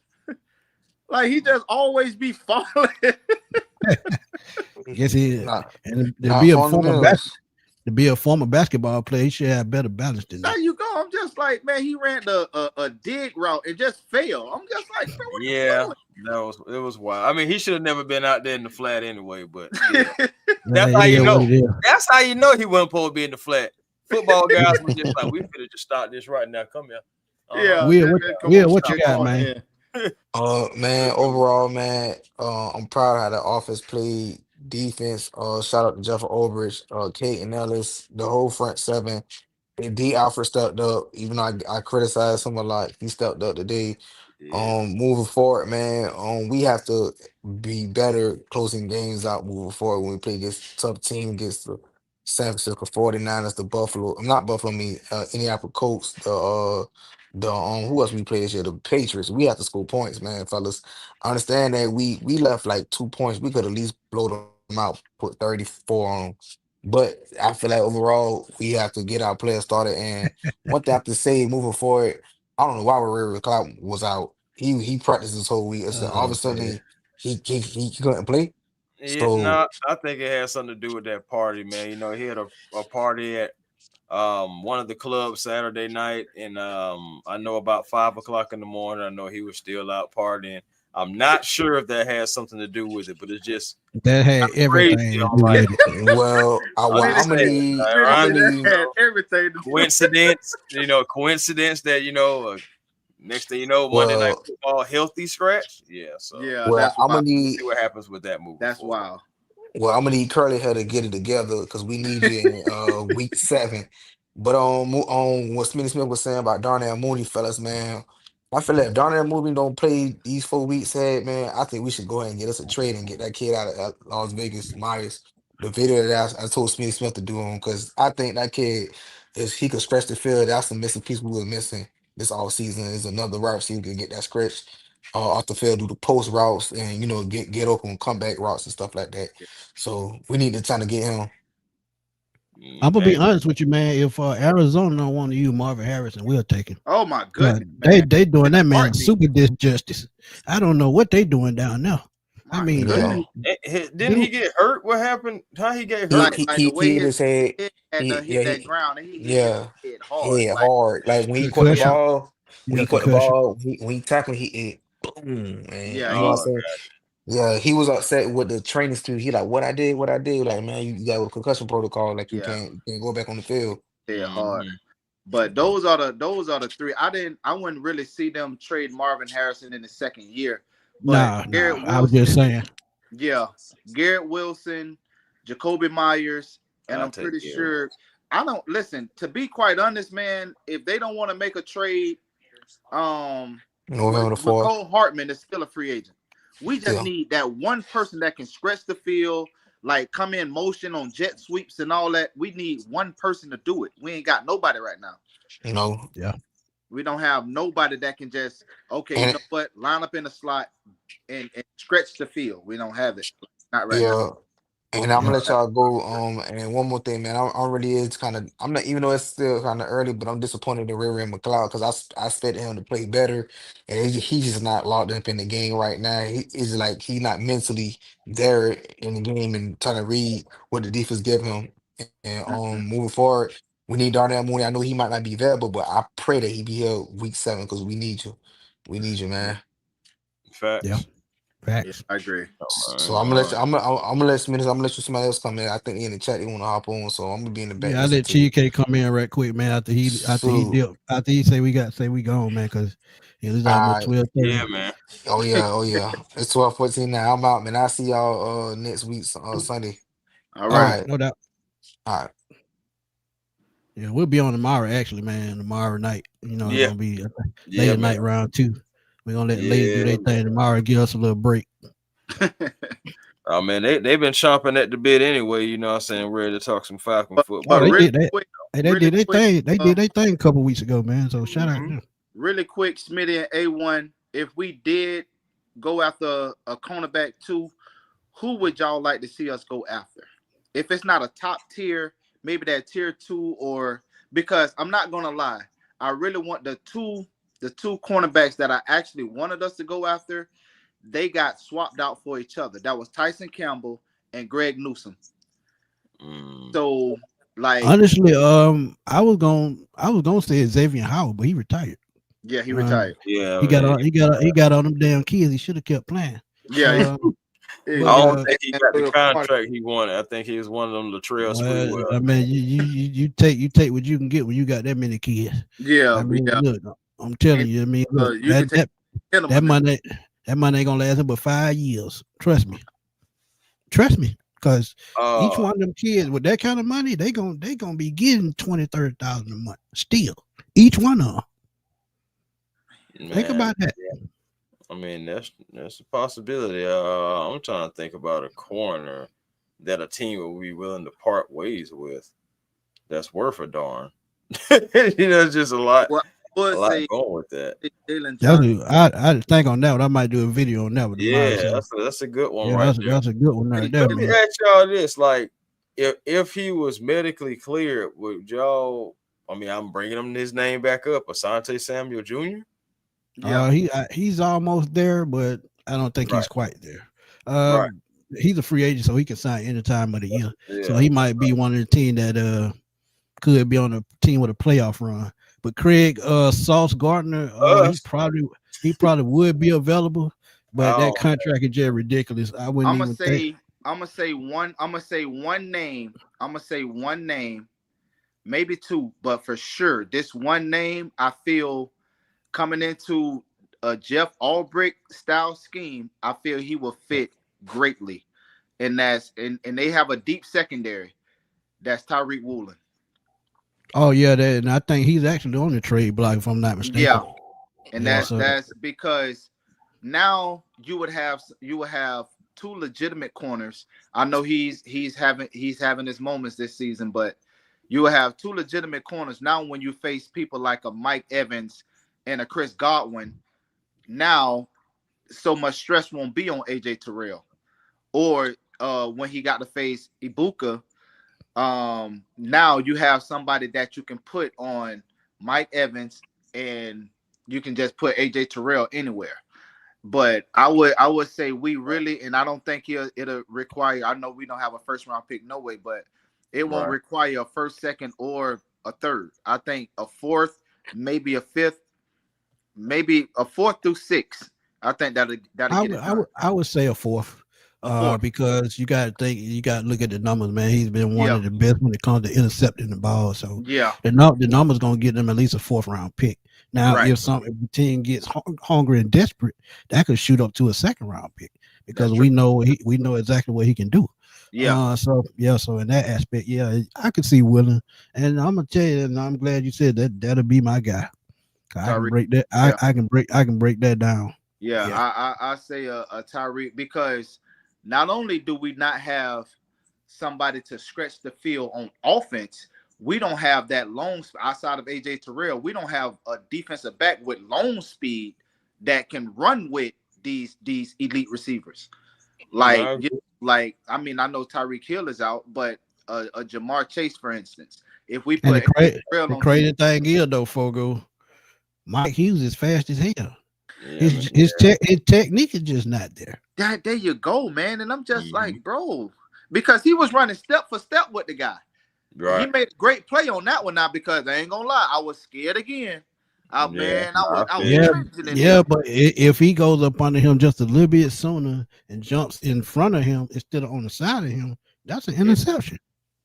Like he just always be falling. Yes, he is. And to be a former basketball player, he should have better balance than that. There you go. I'm just like, man, he ran a dig route and just failed. I'm just like, man, what it was wild. I mean, he should have never been out there in the flat anyway, but that's how you know. That's how you know he wasn't supposed to be in the flat. Football guys were just like, we could have just start this right now. Come here. What you got, man? Man, overall, man, I'm proud of how the offense played defense. Shout out to Jeff Obridge, Kate and Ellis, the whole front seven. And D Alfred stepped up, even though I criticized him a lot. He stepped up today. Moving forward, man, we have to be better closing games out moving forward when we play against tough team against the San Francisco 49ers, the Indianapolis Colts, who else we played this year? The Patriots. We have to score points, man, fellas. I understand that we left like 2 points. We could at least blow them out, put 34 on them. But I feel like overall we have to get our players started. And one thing I have to say moving forward, I don't know why Ray McCloud was out. He practiced this whole week. All of a sudden he couldn't play. I think it has something to do with that party, man. You know, he had a party at one of the clubs Saturday night, and I know about 5 o'clock in the morning, I know he was still out partying. I'm not sure if that has something to do with it, but it's just that had everything. Well, I'm gonna need everything. Coincidence, coincidence that next thing you know, Monday Night Football healthy scratch. Well, I'm gonna need see what happens with that movie. That's wild. Well, I'm gonna need Curly Hair to get it together because we need you in week 7. But on what Smitty Smith was saying about Darnell Mooney, fellas, man, I feel like if Darnell Mooney don't play these 4 weeks, man, I think we should go ahead and get us a trade and get that kid out of Las Vegas, Myers. The video that I told Smitty Smith to do him, because I think that kid he could stretch the field. That's the missing piece we were missing this all season. Is another wide receiver can get that stretch off the field, do the post routes, and get open comeback routes and stuff like that. So we need to try to get him. I'm gonna be honest with you, man. If Arizona don't want to use Marvin Harrison, we'll take him. Oh my goodness, they doing that man super disjustice. I don't know what they doing down there. I mean, didn't he get hurt? What happened? How he get hurt? He hit his head. Hit that ground. And he hit hard. Hard. Like when he caught the ball, when he tackling, he hit boom. Man. Yeah, you know what I'm saying? Yeah, he was upset with the trainers too. He like, what I did, what I did. Like, man, you got a concussion protocol. Like, Yeah, you can't go back on the field. yeah, hard. But those are the three. I wouldn't really see them trade Marvin Harrison in the second year. But Nah, Garrett I was just Wilson, saying. yeah, Garrett Wilson, Jacoby Myers, and I'll I'm take pretty Garrett. sure. I don't listen. To be quite honest, man, if they don't want to make a trade, November the 4th. McCole Hartman is still a free agent. We just Yeah. need that one person that can stretch the field, like come in motion on jet sweeps and all that. We need one person to do it. We ain't got nobody right now. No. Yeah. We don't have nobody that can just, okay, you And know what, line up in the slot and stretch the field. We don't have it. Not right now. yeah. And I'm Yeah. gonna let y'all go. And one more thing, man. I'm really is kind of. I'm not, even though it's still kind of early, but I'm disappointed in Ray McLeod because I expected him to play better, and he's just not locked up in the game right now. He's like he's not mentally there in the game and trying to read what the defense give him. And moving forward, we need Darnell Mooney. I know he might not be available, but I pray that he be here week 7 because we need you. We need you, man. Facts. Yeah. Yeah, Facts. I agree. So I'm gonna let you, I'm gonna let Smitty, I'm gonna let you somebody else come in. I think he in the chat, they want to hop on, so I'm gonna be in the back Yeah, I listening let to you. Cheesecake come in right quick, man. After he So, dipped, after he say we gone, man, because it's almost uh, 12:30. Yeah, man. oh yeah, it's 12:14 now. I'm out, man. I'll see y'all next week, Sunday. All All right. right, no doubt. All right. Yeah, we'll be on tomorrow, actually, man. Tomorrow night, it's Yeah. gonna be Yeah, late at man. night round 2. We're gonna let the ladies do Yeah, their thing tomorrow and give us a little break. Oh man, they've been chomping at the bit anyway. You know what I'm saying? Ready to talk some Falcon But football. Oh, they really did that. quick, Hey, they really did their quick, thing. They did their thing a couple weeks ago, man. So shout out to them. really quick, Smitty and A1. If we did go after a cornerback too, who would y'all like to see us go after? If it's not a top tier, maybe that tier 2, or because I'm not gonna lie, I really want the two cornerbacks that I actually wanted us to go after. They got swapped out for each other. That was Tyson Campbell and Greg Newsom. So, like, honestly, I was gonna say Xavier Howard, but he retired. yeah, he retired. Yeah, He got on them damn kids. He should have kept playing. Yeah, I don't think he got the contract he wanted. I think he was one of them Latrell Sprewell. I mean, you take what you can get when you got that many kids. Yeah, I mean, yeah. look, I'm telling you. I mean, look, you can take that money ain't gonna last about 5 years. Trust me, because each one of them kids with that kind of money, they gonna be getting 20,000-30,000 a month. Still, each one of them. Man, Think about that. I mean, that's a possibility. I'm trying to think about a corner that a team will be willing to part ways with. That's worth a darn. It's just a lot. Well, a lot going with that. I think on that one. I might do a video on that one. Yeah, that's a good one, yeah, right that's, there. that's a good one right there, Let me man. ask y'all this: like, if he was medically cleared, would y'all? I mean, I'm bringing his name back up, Asante Samuel Jr. Yeah, He's almost there, but I don't think he's quite there. Right. He's a free agent, so he can sign any time of the year. So Yeah. he might be one of the team that could be on a team with a playoff run. But Craig Sauce Gardner, he probably would be available, but that contract is just ridiculous. I wouldn't even think. I'm gonna say one name. I'm gonna say one name, maybe two, but for sure, this one name I feel coming into a Jeff Albrecht style scheme, I feel he will fit greatly. And they have a deep secondary. That's Tyreek Woolen. Oh yeah, and I think he's actually on the trade block, if I'm not mistaken. Yeah, and Yeah, that's because now you would have two legitimate corners. I know he's having his moments this season, but you will have two legitimate corners now. When you face people like a Mike Evans and a Chris Godwin, now so much stress won't be on AJ Terrell, or when he got to face Ibuka. Now you have somebody that you can put on Mike Evans, and you can just put AJ Terrell anywhere. But I would say we really, and I don't think it'll require. I know we don't have a first round pick, no way, but it won't require a first, second, or a third. I think a fourth, maybe a fifth, maybe a 4th through 6th I think that'll get it done. I would say a fourth. A fourth. Because you got to look at the numbers, man. He's been one of the best when it comes to intercepting the ball. So the numbers gonna get them at least a 4th round pick. Now, if the team gets hungry and desperate, that could shoot up to a 2nd round pick because we know exactly what he can do. So in that aspect, I could see Willing, and I'm gonna tell you, and I'm glad you said that. That'll be my guy. I can break that. I can break that down. I say a Tyreek, because not only do we not have somebody to stretch the field on offense, we don't have that long outside of AJ Terrell. We don't have a defensive back with long speed that can run with these elite receivers. Like I mean, I know Tyreek Hill is out, but a Jamar Chase, for instance, if we put the crazy thing is though, Fogo, Mike Hughes is fast as hell. His technique is just not there. There you go, man. And I'm just like, bro, because he was running step for step with the guy. Right. He made a great play on that one now, because I ain't gonna lie, I was scared again. But if he goes up under him just a little bit sooner and jumps in front of him instead of on the side of him, that's an interception.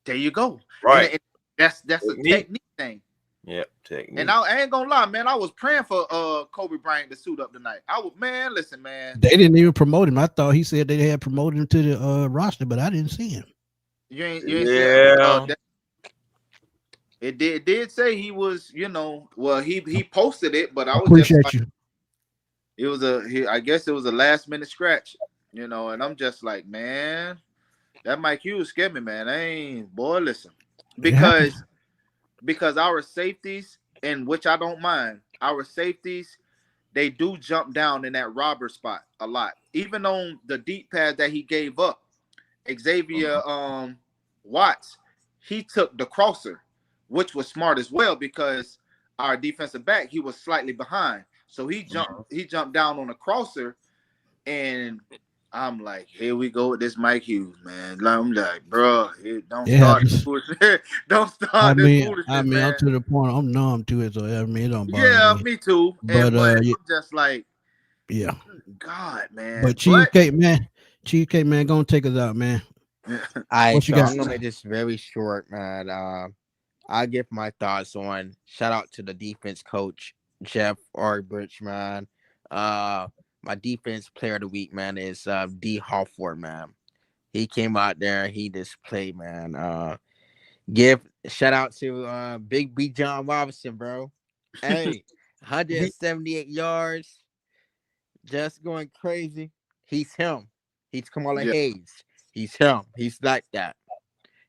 There you go. Right. And that's a technique thing. Yep, technique. And I ain't gonna lie, man. I was praying for Kobe Bryant to suit up tonight. Listen, man. They didn't even promote him. I thought he said they had promoted him to the roster, but I didn't see him. You ain't see him. It did say he was, he posted it, but I was appreciate just like, you. It was I guess it was a last minute scratch, and I'm just like, man, that Mike Hughes scared me, man. Listen, because our safeties, and which I don't mind, our safeties, they do jump down in that robber spot a lot. Even on the deep pass that he gave up, Xavier Watts, he took the crosser, which was smart as well, because our defensive back, he was slightly behind. So he jumped down on a crosser, and I'm like, here we go with this Mike Hughes, man. I'm like, bro, don't start this foolishness. Don't start this foolishness, I'm to the point, I'm numb to it, so it don't bother me. Me too. But I'm just like, God, man. But Cheesecake man, gonna take us out, man. All right, so I'm gonna make this very short, man. I'll give my thoughts on. Shout out to the defense coach, Jeff Arbridge, man. My defense player of the week, man, is D. Hawford, man. He came out there, he just played, man. Give shout out to Big B John Robinson, bro. Hey, 178 yards, just going crazy. He's him. He's Kamala Hayes. He's him. He's like that.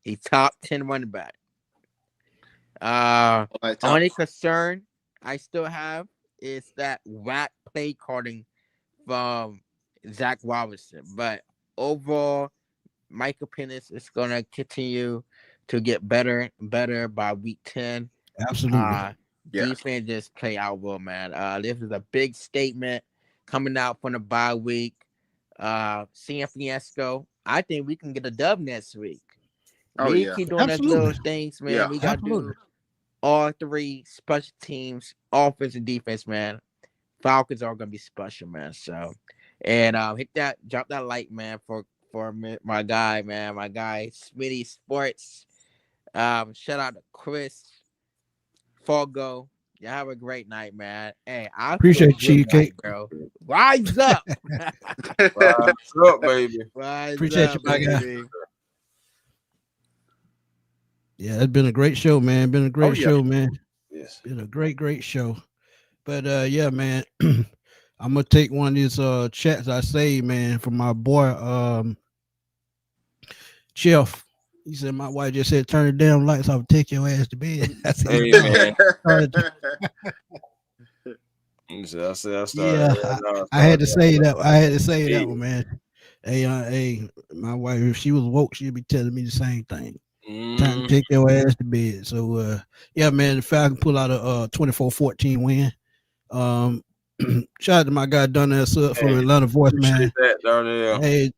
He's top 10 running back. Only concern I still have is that whack play calling from Zach Robinson. But overall, Michael Penix is gonna continue to get better and better by week 10. Absolutely. Defense just play out well, man. This is a big statement coming out from the bye week. San Francisco, I think we can get a dub next week. We keep doing those little things, man. We got to do all three special teams, offense and defense, man. Falcons are gonna be special, man. So, and drop that like, man, for my guy, Smitty Sports. Shout out to Chris, Fogo. Y'all have a great night, man. Hey, I appreciate Cheesecake, bro. Rise up, rise up, baby. Appreciate you, my guy. Yeah, it's been a great show, man. Been a great show, man. Yes, been a great show. But yeah, man, I'm gonna take one of these chats I saved, man, from my boy Chef. He said my wife just said turn the damn lights off and take your ass to bed. I said, hey, man. I had to say that. I had to say that one, man. Hey, my wife, if she was woke, she'd be telling me the same thing. Time to take your ass to bed. So yeah, man, the Falcons pull out a 24-14 win. Shout out to my guy Donnell Sub from Atlanta Voice, man. That, Darnell. Hey,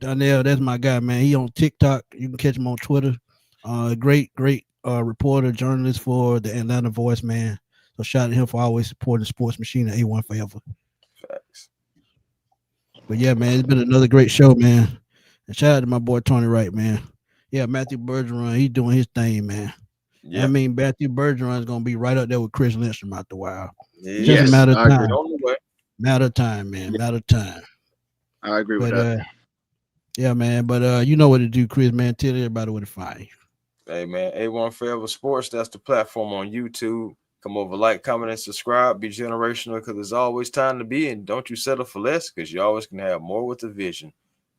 Donnell, that's my guy, man. He on TikTok. You can catch him on Twitter. Great reporter, journalist for the Atlanta Voice, man. So shout out to him for always supporting the sports machine at A1 forever. Facts. But yeah, man, it's been another great show, man. And shout out to my boy Tony Wright, man. Yeah, Matthew Bergeron, he's doing his thing, man. Yeah. I mean, Matthew Bergeron is gonna be right up there with Chris Lindstrom after a while. Yeah. Just a matter of I agree. time. On the way. Matter of time, man. Matter of time. I agree with But that. yeah, man. But you know what to do, Chris, man. Tell everybody where to find you. Hey man, A1 Forever Sports. That's the platform on YouTube. Come over, like, comment, and subscribe. Be generational because there's always time to be, and don't you settle for less because you always can have more with a vision.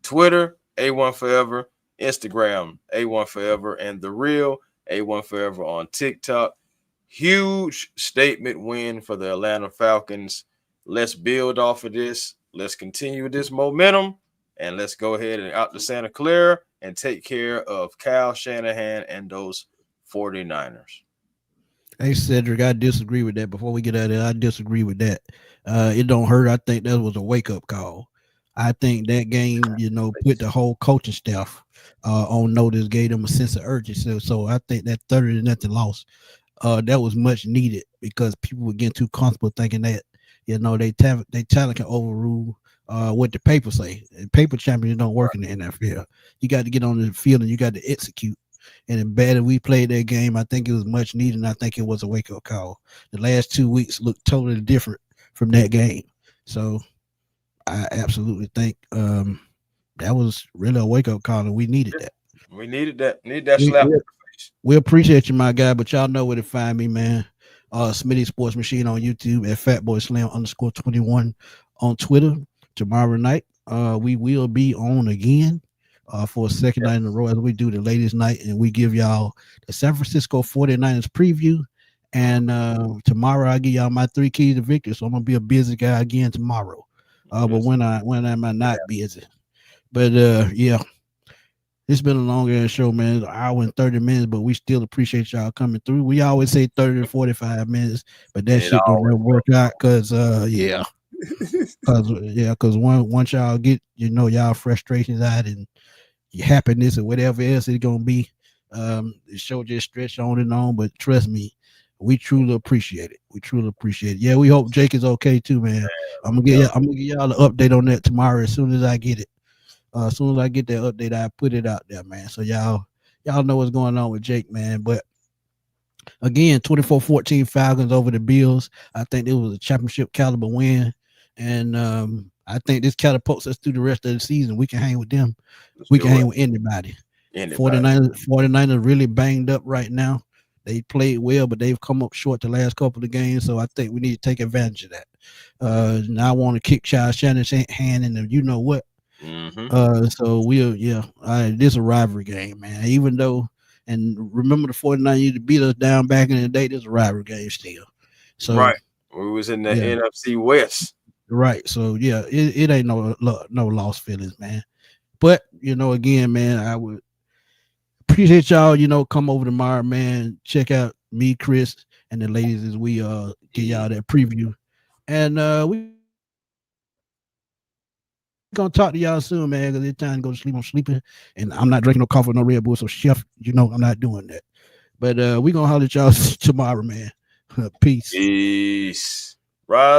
Twitter, A1 Forever. Instagram, A1 Forever, and The Real, A1 Forever on TikTok. Huge statement win for the Atlanta Falcons. Let's build off of this. Let's continue this momentum, and let's go ahead and out to Santa Clara and take care of Kyle Shanahan and those 49ers. Hey, Cedric, I disagree with that. Before we get out of there, I disagree with that. It don't hurt. I think that was a wake-up call. I think that game, put the whole coaching staff on notice, gave them a sense of urgency. So I think that 30-0 loss, that was much needed because people were getting too comfortable thinking that, they talent can overrule what the paper say. And paper champions don't work in the NFL. You got to get on the field and you got to execute. And as bad as we played that game, I think it was much needed, and I think it was a wake-up call. The last 2 weeks looked totally different from that game. So I absolutely think that was really a wake-up call, and we needed that. We needed that. Need that slap. We appreciate you, my guy, but y'all know where to find me, man. Smitty Sports Machine on YouTube at FatBoySlam_21 on Twitter. Tomorrow night, we will be on again for a second night in a row as we do the latest night, and we give y'all the San Francisco 49ers preview. And tomorrow I give y'all my 3 keys to victory. So I'm gonna be a busy guy again tomorrow. But when am I not busy? But yeah, it's been a long ass show, man. An hour and 30 minutes, but we still appreciate y'all coming through. We always say 30 to 45 minutes, but that shit don't never work out because because once y'all get y'all frustrations out and your happiness or whatever else it's gonna be, the show just stretch on and on. But trust me, we truly appreciate it. We truly appreciate it. Yeah, we hope Jake is okay too, man. I'm gonna give y'all an update on that tomorrow as soon as I get it. As soon as I get that update, I put it out there, man. So y'all know what's going on with Jake, man. But again, 24-14 Falcons over the Bills. I think it was a championship caliber win. And I think this catapults us through the rest of the season. We can hang with them. We can hang with anybody. 49ers really banged up right now. They played well, but they've come up short the last couple of games. So I think we need to take advantage of that. Now I want to kick Charles Shannon's hand in the you know what. So this is a rivalry game, man. Even though, and remember the 49ers used to beat us down back in the day, this is a rivalry game still. So right. We was in the NFC West. Right. So yeah, it ain't no lost feelings, man. But again, man, I would appreciate y'all, come over tomorrow, man. Check out me, Chris, and the ladies as we get y'all that preview. And we gonna talk to y'all soon, man, because it's time to go to sleep. I'm sleeping, and I'm not drinking no coffee or no Red Bull. So, Chef, I'm not doing that. But we gonna holler at y'all tomorrow, man. Peace. Peace. Rise.